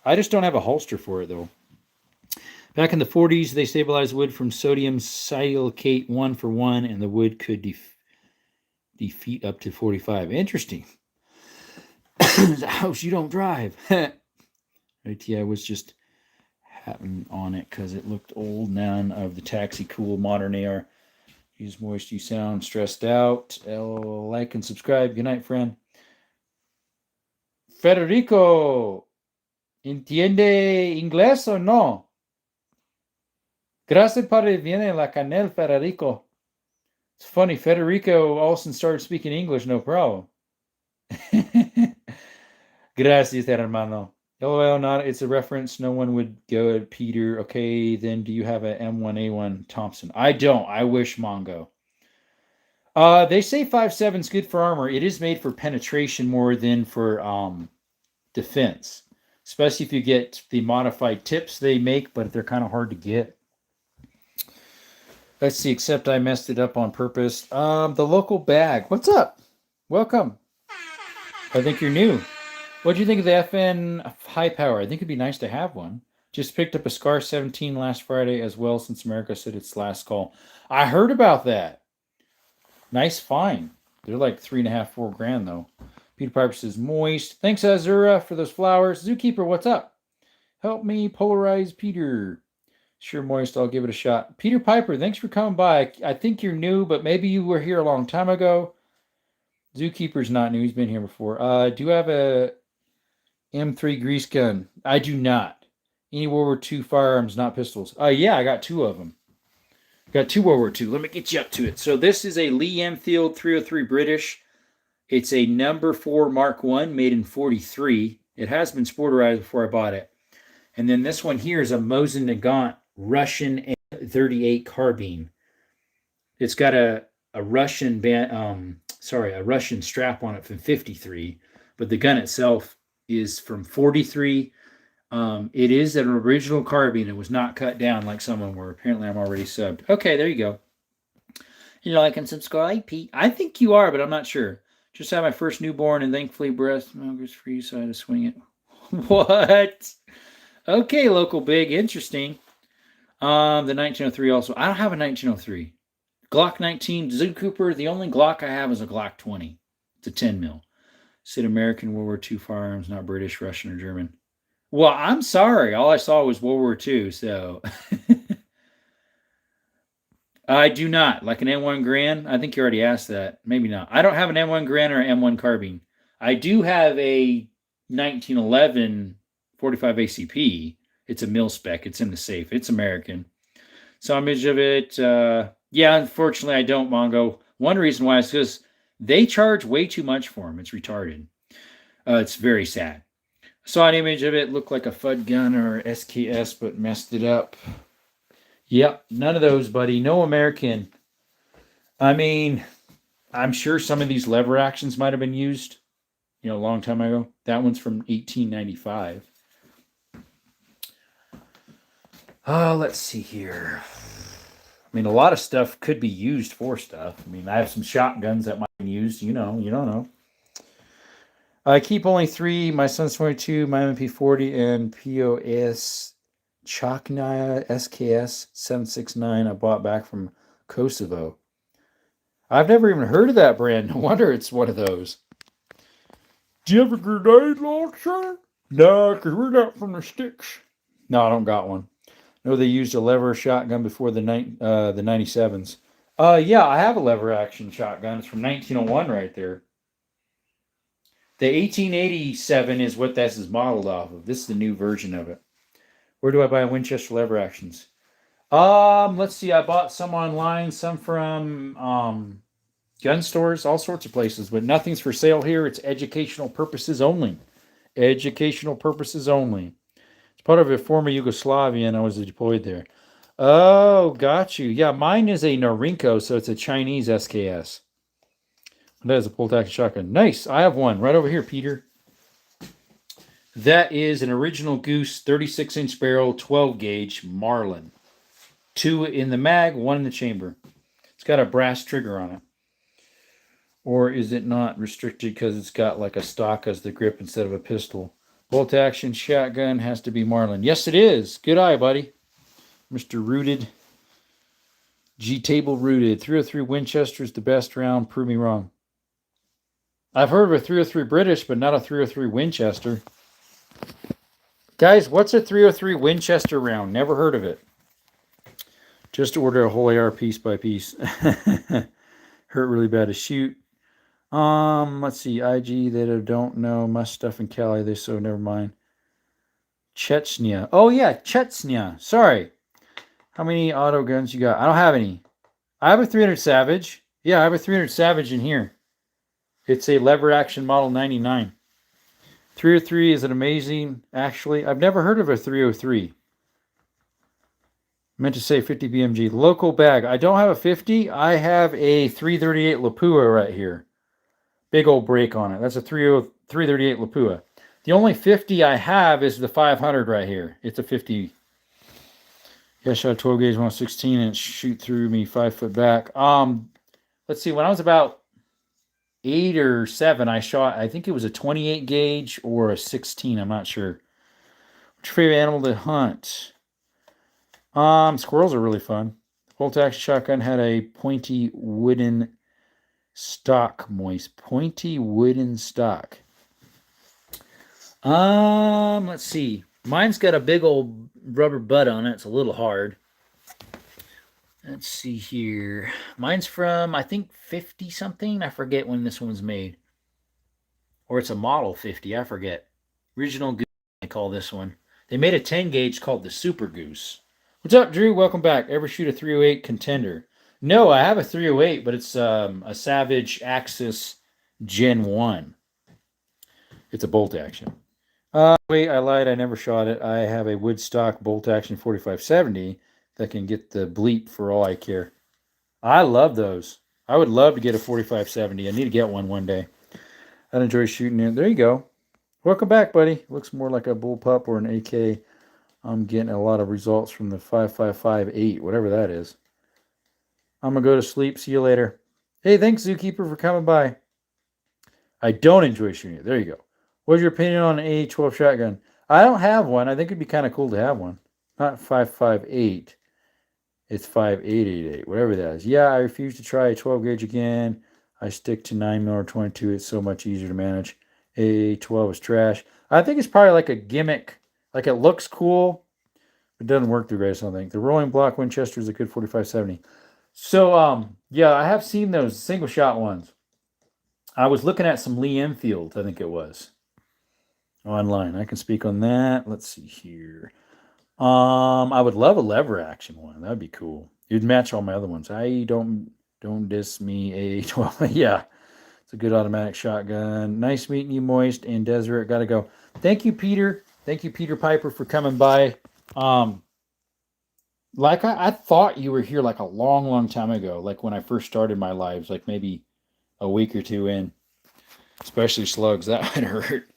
I just don't have a holster for it though. Back in the 40s, they stabilized wood from sodium silicate 1-for-1, and the wood could defeat up to 45. Interesting. The house you don't drive. Right, yeah, I was just happening on it because it looked old. None of the taxi cool modern AR. Use moist, you sound stressed out. Like and subscribe. Good night, friend. Federico, ¿entiende inglés o no? Gracias por viene la canel, Federico. It's funny, Federico Olsen started speaking English, no problem. Gracias, hermano. LOL, not, it's a reference. No one would go at Peter. Okay, then do you have a M1A1 Thompson? I don't. I wish, Mongo. They say 5.7 is good for armor. It is made for penetration more than for defense, especially if you get the modified tips they make, but they're kind of hard to get. Let's see, except I messed it up on purpose. The local bag. What's up? Welcome. I think you're new. What do you think of the FN high power? I think it'd be nice to have one. Just picked up a Scar 17 last Friday as well, since America said it's last call. I heard about that. Nice find. They're like $3.5, $4 though. Peter Piper says moist. Thanks, Azura, for those flowers. Zookeeper, what's up? Help me polarize Peter. Sure, moist. I'll give it a shot. Peter Piper, thanks for coming by. I think you're new, but maybe you were here a long time ago. Zookeeper's not new. He's been here before. Do you have a M3 grease gun? I do not. Any World War II firearms, not pistols. Yeah, I got 2 of them. Got 2 World War II. Let me get you up to it. So this is a Lee Enfield 303 British. It's a number 4 Mark I, made in 43. It has been sporterized before I bought it. And then this one here is a Mosin Nagant Russian 38 carbine. It's got a Russian a Russian strap on it from 53, but the gun itself is from 43. It is an original carbine. It was not cut down like some of them were. Apparently, I'm already subbed. Okay, there you go. You like and subscribe, Pete? I think you are, but I'm not sure. Just had my first newborn, and thankfully breast milk is free, so I had to swing it. What? Okay, local big. Interesting. The 1903 also. I don't have a 1903. Glock 19, Zoo Cooper. The only Glock I have is a Glock 20. It's a 10 mil. Said American World War II firearms, not British, Russian, or German. Well, I'm sorry. All I saw was World War II, so I do not. Like an M1 Grand? I think you already asked that. Maybe not. I don't have an M1 Grand or an M1 carbine. I do have a 1911 45 ACP. It's a mil spec. It's in the safe. It's American. Saw image of it. Yeah, unfortunately, I don't, Mongo. One reason why is because they charge way too much for them. It's retarded. It's very sad. Saw an image of it. Looked like a FUD gun or SKS, but messed it up. Yep, none of those, buddy. No American. I mean, I'm sure some of these lever actions might have been used, a long time ago. That one's from 1895. Let's see here. I mean, a lot of stuff could be used for stuff. I mean, I have some shotguns that might be used. You don't know. I keep only 3. My son's 22, my MP40, and POS Chaknaya SKS 769 I bought back from Kosovo. I've never even heard of that brand. No wonder it's one of those. Do you have a grenade launcher? No, because we're not from the sticks. No, I don't got one. No, they used a lever shotgun before the 97s. Yeah, I have a lever action shotgun. It's from 1901 right there. The 1887 is what this is modeled off of. This is the new version of it. Where do I buy Winchester lever actions? Let's see. I bought some online, some from gun stores, all sorts of places, but nothing's for sale here. It's educational purposes only. Educational purposes only. It's part of a former Yugoslavia, and I was deployed there. Oh, got you. Yeah, mine is a Norinco, so it's a Chinese SKS. That is a bolt-action shotgun. Nice. I have one right over here, Peter. That is an original Goose 36-inch barrel, 12-gauge Marlin. 2 in the mag, 1 in the chamber. It's got a brass trigger on it. Or is it not restricted because it's got like a stock as the grip instead of a pistol? Bolt-action shotgun has to be Marlin. Yes, it is. Good eye, buddy. Mr. Rooted. G-Table Rooted. 303 Winchester is the best round. Prove me wrong. I've heard of a 303 British, but not a 303 Winchester. Guys, what's a 303 Winchester round? Never heard of it. Just order a whole AR piece by piece. Hurt really bad to shoot. Let's see. IG, they don't know. Must stuff in Cali. They so never mind. Chechnya. Oh, yeah. Chechnya. Sorry. How many auto guns you got? I don't have any. I have a 300 Savage. Yeah, I have a 300 Savage in here. It's a lever action model 99. 303 is an amazing, actually. I've never heard of a 303. Meant to say 50 BMG. Local bag. I don't have a 50. I have a 338 Lapua right here. Big old break on it. That's a 338 Lapua. The only 50 I have is the 500 right here. It's a 50. Yeah, shot 12 gauge 116 and it shoot through me 5 foot back. Let's see. When I was about 8 or 7, I shot, I think it was a 28 gauge or a 16. I'm not sure. What's your favorite animal to hunt? Squirrels are really fun. Bolt-action shotgun had a pointy wooden stock, moist. Pointy wooden stock. Let's see. Mine's got a big old rubber butt on it. It's a little hard. Let's see here. Mine's from, I think, 50 something. I forget when this one's made. Or it's a model 50. I forget. Original Goose, I call this one. They made a 10 gauge called the Super Goose. What's up, Drew? Welcome back. Ever shoot a 308 Contender? No, I have a 308, but it's a Savage Axis Gen 1. It's a bolt action. Wait, I lied. I never shot it. I have a Woodstock bolt action 4570 that can get the bleep for all I care. I love those. I would love to get a 4570. I need to get one day. I'd enjoy shooting it. There you go. Welcome back, buddy. Looks more like a bullpup or an AK. I'm getting a lot of results from the 5558, whatever that is. I'm going to go to sleep. See you later. Hey, thanks, Zookeeper, for coming by. I don't enjoy shooting it. There you go. What's your opinion on an A12 shotgun? I don't have one. I think it'd be kind of cool to have one. Not 558. It's 5888, whatever that is. Yeah, I refuse to try a 12 gauge again. I stick to 9mm or 22. It's so much easier to manage. A12 is trash. I think it's probably like a gimmick. Like it looks cool. It doesn't work the greatest, I think. The rolling block Winchester is a good 4570. So, yeah, I have seen those single shot ones. I was looking at some Lee Enfield, I think it was, online. I can speak on that. Let's see here. I would love a lever action one. That'd be cool. It'd match all my other ones. I don't diss me A12. Yeah, it's a good automatic shotgun. Nice meeting you, Moist and Desert. Gotta go. Thank you, Peter. Thank you, Peter Piper, for coming by. Like I thought you were here like a long, long time ago. Like when I first started my lives, like maybe a week or two in. Especially slugs, that would hurt.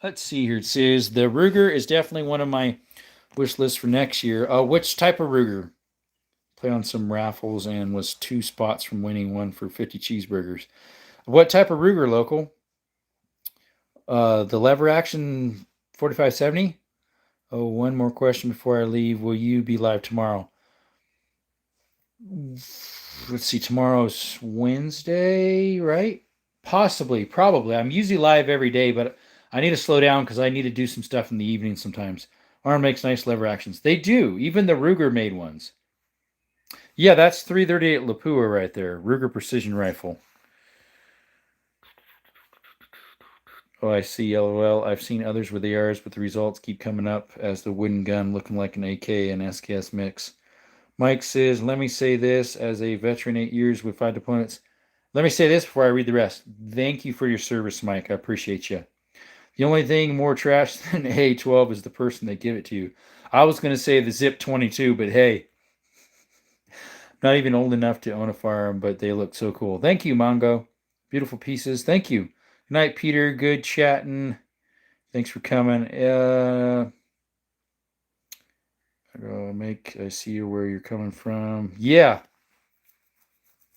Let's see here. It says the Ruger is definitely one of my wish lists for next year. Which type of Ruger? Play on some raffles and was 2 spots from winning one for 50 cheeseburgers. What type of Ruger, local? The lever action 4570? Oh, one more question before I leave. Will you be live tomorrow? Let's see. Tomorrow's Wednesday, right? Possibly, probably. I'm usually live every day, but I need to slow down because I need to do some stuff in the evening sometimes. Arm makes nice lever actions. They do. Even the Ruger made ones. Yeah, that's 338 Lapua right there. Ruger Precision Rifle. Oh, I see. LOL. I've seen others with ARs, but the results keep coming up as the wooden gun looking like an AK and SKS mix. Mike says, let me say this as a veteran 8 years with 5 deployments. Let me say this before I read the rest. Thank you for your service, Mike. I appreciate you. The only thing more trash than A12 is the person that give it to you. I was going to say the Zip 22, but hey, not even old enough to own a firearm, but they look so cool. Thank you, Mongo. Beautiful pieces. Thank you. Good night, Peter. Good chatting. Thanks for coming. I see where you're coming from. Yeah.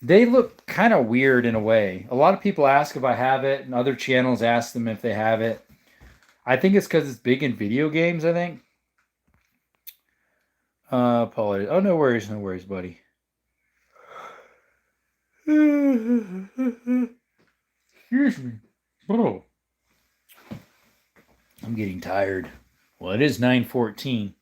They look kind of weird in a way. A lot of people ask if I have it, and other channels ask them if they have it. I think it's because it's big in video games, I think. Apologies. Oh, no worries, buddy. Excuse me. Oh. I'm getting tired. Well, it is 9:14.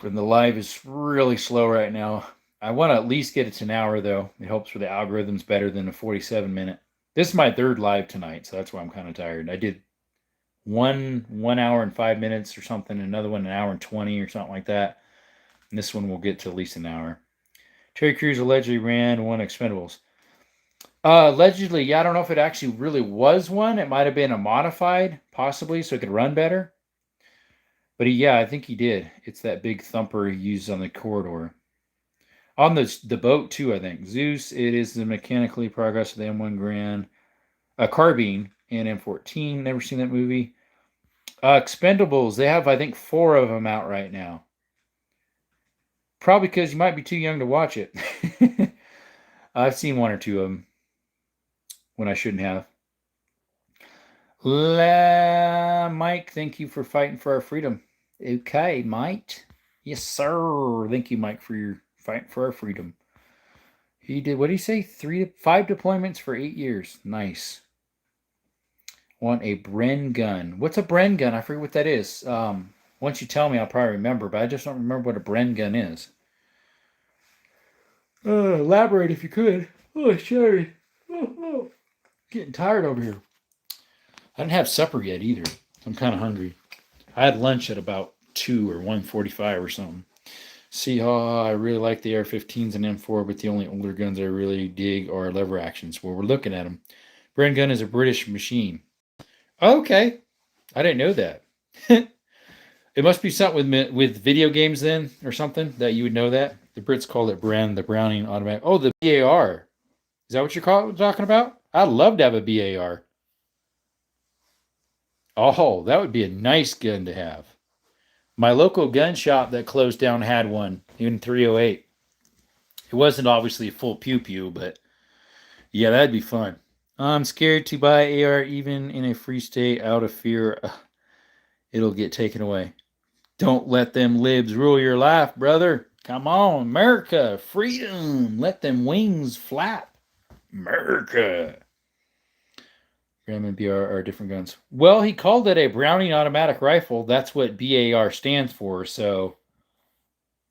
And the live is really slow right now. I want to at least get it to an hour, though. It helps for the algorithms better than a 47-minute. This is my 3rd live tonight, so that's why I'm kind of tired. I did 1 hour and 5 minutes or something, another one 1 hour and 20 or something like that. And this one will get to at least an hour. Terry Crews allegedly ran one Expendables. Allegedly, yeah, I don't know if it actually really was one. It might have been a modified, possibly, so it could run better. But yeah, I think he did. It's that big thumper he used on the corridor. On the boat, too, I think. Zeus, it is the mechanically progress of the M1 Grand. Carbine and M14. Never seen that movie. Expendables, they have, I think, 4 of them out right now. Probably because you might be too young to watch it. I've seen 1 or 2 of them when I shouldn't have. Mike, thank you for fighting for our freedom. Okay, Mike. Yes, sir. Thank you, Mike, for your fighting for our freedom. He did, what did he say? 5 deployments for 8 years. Nice. Want a Bren gun. What's a Bren gun? I forget what that is. Once you tell me, I'll probably remember, but I just don't remember what a Bren gun is. Elaborate if you could. Oh, Sherry. Oh. Getting tired over here. I didn't have supper yet either. I'm kind of hungry. I had lunch at about 2 or 1:45 or something. See, I really like the AR-15s and M4, but the only older guns I really dig are lever actions. Well, we're looking at them. Bren gun is a British machine. Okay. I didn't know that. It must be something with video games then, or something, that you would know that. The Brits call it Bren, the Browning automatic. Oh, the BAR. Is that what you're talking about? I'd love to have a BAR. Oh, that would be a nice gun to have. My local gun shop that closed down had one in 308. It wasn't obviously a full pew-pew, but yeah, that'd be fun. I'm scared to buy AR even in a free state out of fear it'll get taken away. Don't let them libs rule your life, brother. Come on, America, freedom. Let them wings flap. America. Ram and BR are different guns. Well, he called it a Browning automatic rifle. That's what BAR stands for. So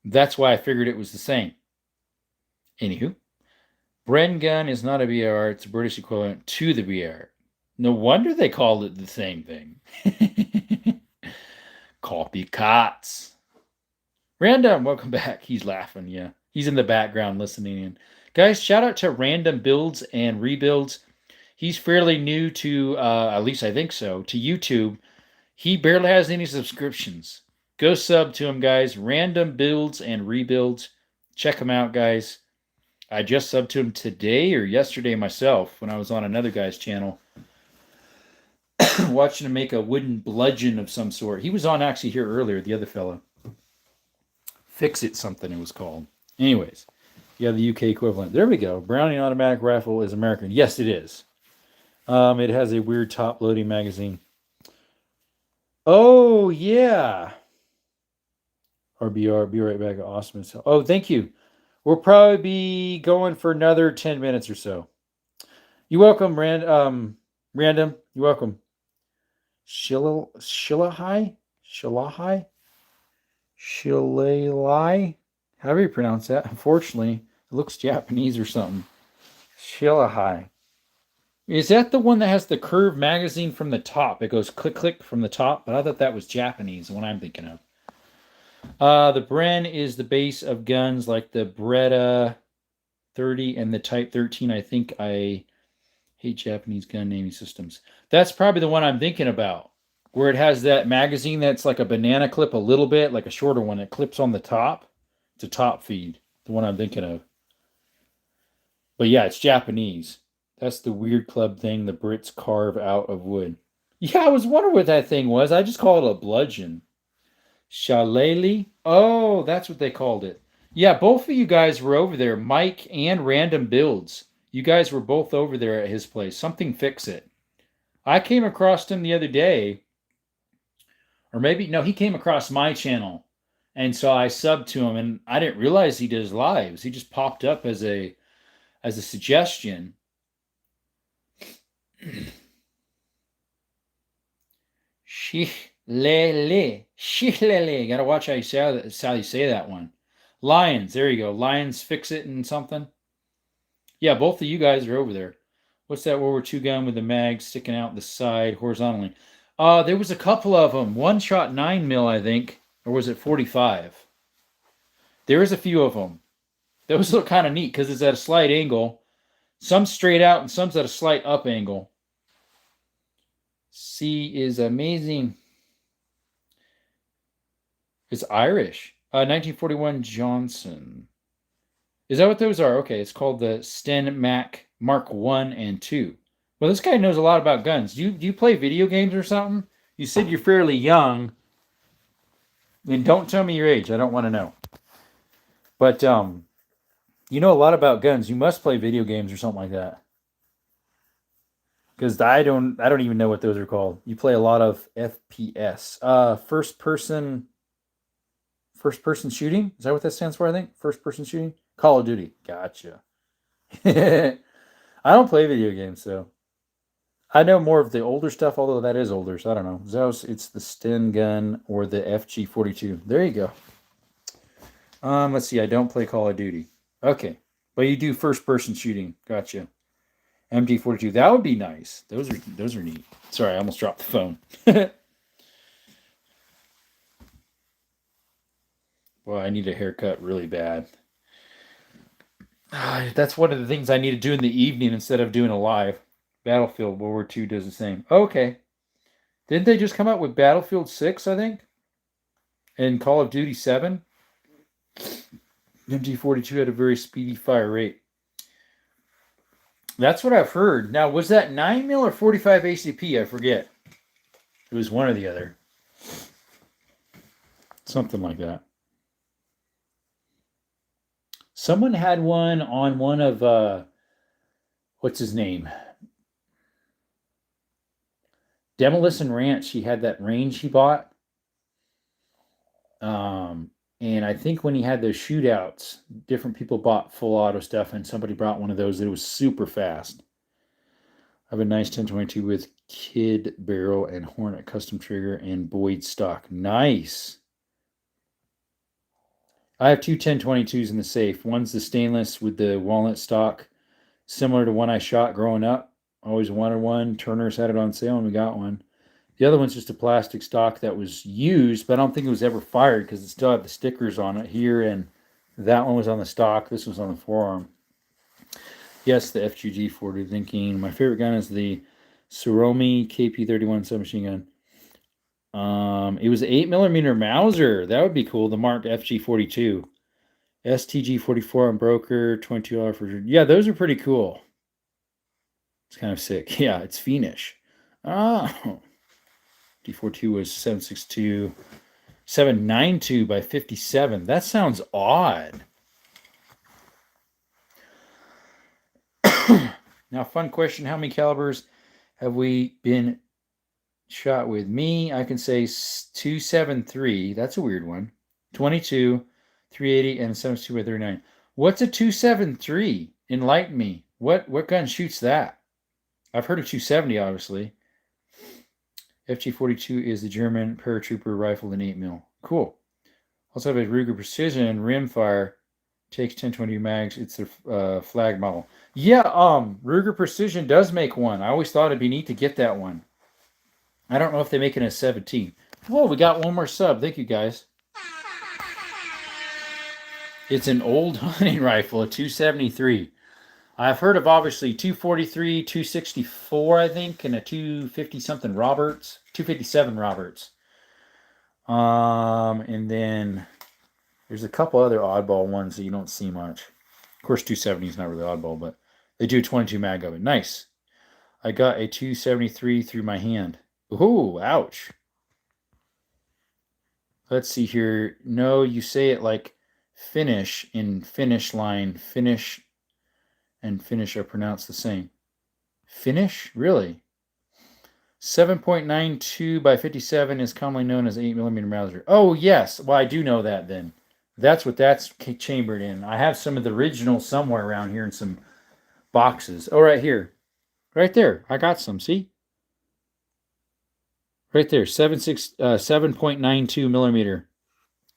that's why I figured it was the same. Anywho, Bren gun is not a BAR. It's a British equivalent to the BAR. No wonder they called it the same thing. Copycats. Random, welcome back. He's laughing, yeah. He's in the background listening in. Guys, shout out to Random Builds and Rebuilds. He's fairly new to, at least I think so, to YouTube. He barely has any subscriptions. Go sub to him, guys. Random Builds and Rebuilds. Check him out, guys. I just subbed to him today or yesterday myself when I was on another guy's channel. Watching him make a wooden bludgeon of some sort. He was on actually here earlier, the other fellow. Fix It something it was called. Anyways, yeah, the UK equivalent. There we go. Browning automatic rifle is American. Yes, it is. It has a weird top-loading magazine. Oh, yeah. RBR, be right back. Awesome. Oh, thank you. We'll probably be going for another 10 minutes or so. You're welcome, Random. You're welcome. Shilahai? However you pronounce that. Unfortunately, it looks Japanese or something. Shilahai. Is that the one that has the curved magazine from the top? It goes click, click from the top, but I thought that was Japanese, the one I'm thinking of. The Bren is the base of guns like the Beretta 30 and the Type 13. I think I hate Japanese gun naming systems. That's probably the one I'm thinking about, where it has that magazine that's like a banana clip a little bit, like a shorter one. It clips on the top. It's a top feed, the one I'm thinking of. But yeah, it's Japanese. That's the weird club thing the Brits carve out of wood. Yeah, I was wondering what that thing was. I just call it a bludgeon. Shillelagh? Oh, that's what they called it. Yeah, both of you guys were over there, Mike and Random Builds. You guys were both over there at his place. Something Fix It. I came across him the other day. Or maybe, no, he came across my channel. And so I subbed to him, and I didn't realize he does lives. He just popped up as a suggestion. Shillelagh. Gotta watch how you say that one. Lions, there you go. Lions Fix It and something. Yeah, both of you guys are over there. What's that World War II gun with the mag sticking out the side horizontally? There was a couple of them. One shot 9mm, I think. Or was it 45? There is a few of them. Those look kind of neat because it's at a slight angle. Some straight out and some's at a slight up angle. C is amazing. It's Irish. 1941 Johnson. Is that what those are? Okay, it's called the Sten Mac Mark 1 and 2. Well, this guy knows a lot about guns. Do you play video games or something? You said you're fairly young. And don't tell me your age. I don't want to know. But you know a lot about guns. You must play video games or something like that. Because I don't even know what those are called. You play a lot of FPS. First person shooting? Is that what that stands for, I think? First person shooting? Call of Duty. Gotcha. I don't play video games, so I know more of the older stuff, although that is older, so I don't know. It's the Sten gun or the FG42. There you go. Let's see. I don't play Call of Duty. Okay. But you do first-person shooting. Gotcha. MG42. That would be nice. Those are neat. Sorry, I almost dropped the phone. Well, I need a haircut really bad. That's one of the things I need to do in the evening instead of doing a live. Battlefield World War II does the same. Okay. Didn't they just come out with Battlefield 6, I think? And Call of Duty 7? MG42 had a very speedy fire rate. That's what I've heard. Now, was that 9mm or 45 ACP? I forget. It was one or the other. Something like that. Someone had one on one of, what's his name? Demolition Ranch. He had that range he bought. And I think when he had those shootouts, different people bought full auto stuff, and somebody brought one of those that was super fast. I have a nice 1022 with Kid barrel and Hornet custom trigger and Boyd stock. Nice. I have two 1022s in the safe. One's the stainless with the walnut stock, similar to one I shot growing up. Always wanted one. Turner's had it on sale and we got one. The other one's just a plastic stock that was used, but I don't think it was ever fired because it still had the stickers on it here, and that one was on the stock. This was on the forearm. Yes, the FGG 40 thinking. My favorite gun is the Suomi KP31 submachine gun. It was an 8mm Mauser. That would be cool. The Mark FG42. STG44 on broker, $22 for... Yeah, those are pretty cool. It's kind of sick. Yeah, it's fiendish. Oh. D42 was 762. 792 by 57. That sounds odd. Now, fun question. How many calibers have we been shot with? Me, I can say 273. That's a weird one. 22, 380, and 72 by 39. What's a 273? Enlighten me. What gun shoots that? I've heard of 270, obviously. FG42 is the German paratrooper rifle in 8mm. Cool. Also have a Ruger Precision rimfire. Takes 1020 mags. It's their flag model. Yeah, Ruger Precision does make one. I always thought it'd be neat to get that one. I don't know if they make it in a 17. Whoa, we got one more sub. Thank you, guys. It's an old hunting rifle, a 273. I've heard of obviously 243, 264, I think, and a 250-something Roberts. 257 Roberts. And then there's a couple other oddball ones that you don't see much. Of course, 270 is not really oddball, but they do 22 mag of it. Nice. I got a 273 through my hand. Ooh, ouch. Let's see here. No, you say it like finish in finish line. Finish and finish are pronounced the same. Finish? Really? 7.92 by 57 is commonly known as 8mm Mauser. Oh, yes. Well, I do know that then. That's what that's chambered in. I have some of the original somewhere around here in some boxes. Oh, right here. Right there. I got some. See? Right there. 7.92 millimeter.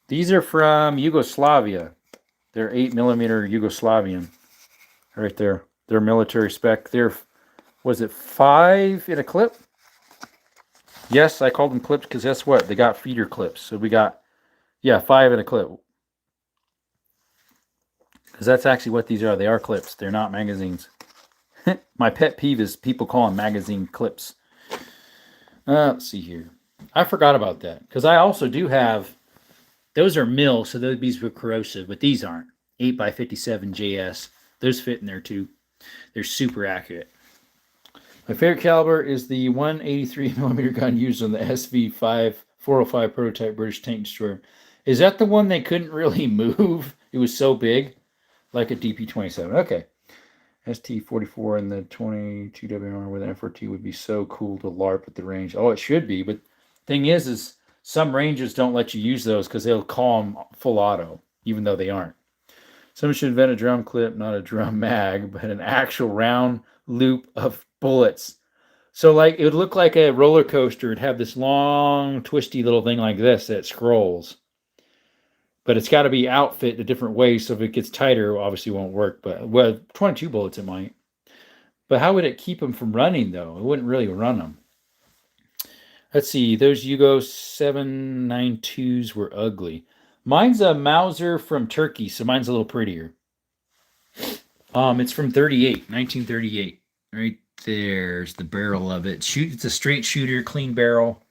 These are from Yugoslavia. They're 8mm Yugoslavian. Right there. They're military spec. They're, was it 5 in a clip? Yes, I called them clips because guess what? They got feeder clips. So we got, yeah, 5 in a clip. Because that's actually what these are. They are clips. They're not magazines. My pet peeve is people call them magazine clips. Let's see here. I forgot about that. Because I also do have, those are mil, so these were corrosive, but these aren't. 8 by 57 JS. Those fit in there too. They're super accurate. My favorite caliber is the 183mm gun used on the SV5 405 prototype British tank destroyer. Is that the one they couldn't really move? It was so big, like a DP27. Okay. ST44 and the 22WR with an FRT would be so cool to LARP at the range. Oh, it should be, but thing is some ranges don't let you use those because they'll call them full auto, even though they aren't. Someone should invent a drum clip, not a drum mag, but an actual round loop of bullets. So like it would look like a roller coaster. It'd have this long, twisty little thing like this that scrolls. But it's got to be outfit a different way, so if it gets tighter, obviously it won't work. But well, 22 bullets it might. But how would it keep them from running, though? It wouldn't really run them. Let's see. Those Yugo 792s were ugly. Mine's a Mauser from Turkey, so mine's a little prettier. It's from 1938. Right there's the barrel of it. It's a straight shooter, clean barrel.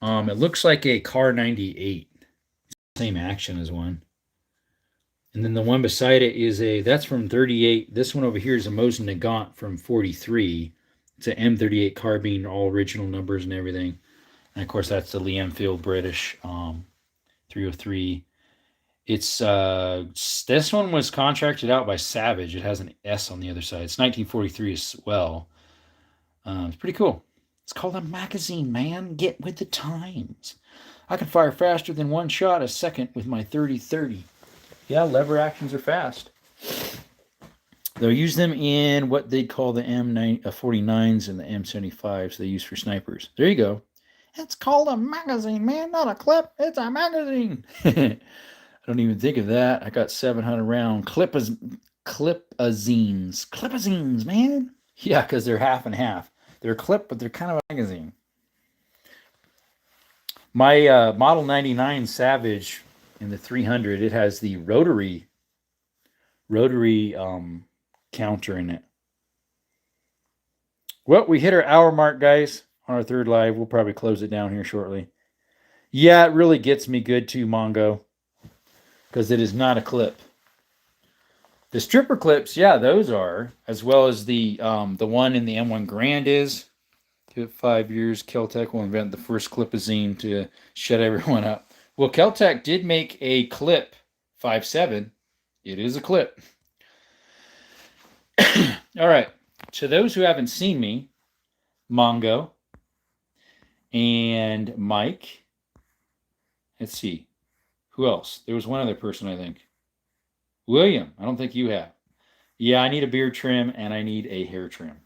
It looks like a Car 98. Same action as one. And then the one beside it is that's from 38. This one over here is a Mosin Nagant from 43. It's an M38 carbine, all original numbers and everything. And of course, that's the Lee Enfield British 303. It's this one was contracted out by Savage. It has an S on the other side. It's 1943 as well. It's pretty cool. It's called a magazine, man. Get with the times. I can fire faster than one shot a second with my 30-30. Yeah, lever actions are fast. They'll use them in what they call the M49s and the M75s they use for snipers. There you go. It's called a magazine, man, not a clip. It's a magazine. I don't even think of that. I got 700 round clipazines, man. Yeah, because they're half and half. They're a clip, but they're kind of a magazine. My Model 99 Savage in the 300, it has the rotary counter in it. Well, we hit our hour mark, guys, on our third live. We'll probably close it down here shortly. Yeah, it really gets me good too, Mongo, because it is not a clip. The stripper clips, yeah, those are, as well as the one in the M1 Grand is. Give it 5 years, Keltec will invent the first clipazine to shut everyone up. Well, Keltec did make a clip 5.7. It is a clip. All right. To those who haven't seen me, Mongo and Mike. Let's see. Who else? There was one other person, I think. William. I don't think you have. Yeah, I need a beard trim and I need a hair trim.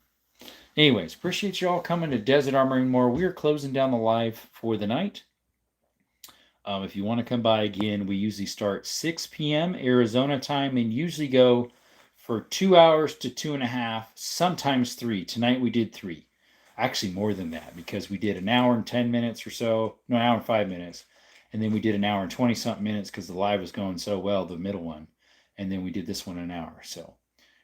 Anyways, appreciate you all coming to Desert Armory and More. We are closing down the live for the night. If you want to come by again, we usually start 6 p.m. Arizona time and usually go for 2 hours to 2.5, sometimes 3. Tonight we did 3. Actually, more than that because we did an hour and 10 minutes or so. No, an hour and 5 minutes. And then we did an hour and 20-something minutes because the live was going so well, the middle one. And then we did this one an hour. So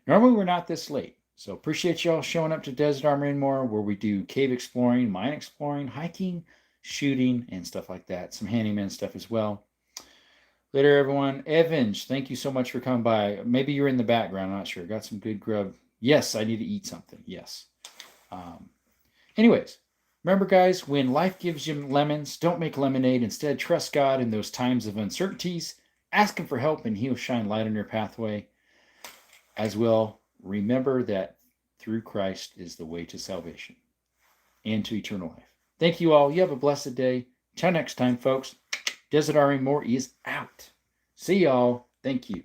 normally we're not this late. So appreciate y'all showing up to Desert Armory and More, where we do cave exploring, mine exploring, hiking, shooting, and stuff like that. Some handyman stuff as well. Later, everyone. Evans, thank you so much for coming by. Maybe you're in the background. I'm not sure. Got some good grub. Yes, I need to eat something. Yes. Anyways, remember, guys, when life gives you lemons, don't make lemonade. Instead, trust God in those times of uncertainties. Ask Him for help, and He'll shine light on your pathway. As well, remember that through Christ is the way to salvation and to eternal life. Thank you all. You have a blessed day. Till next time, folks. Desert Armory More is out. See y'all. Thank you.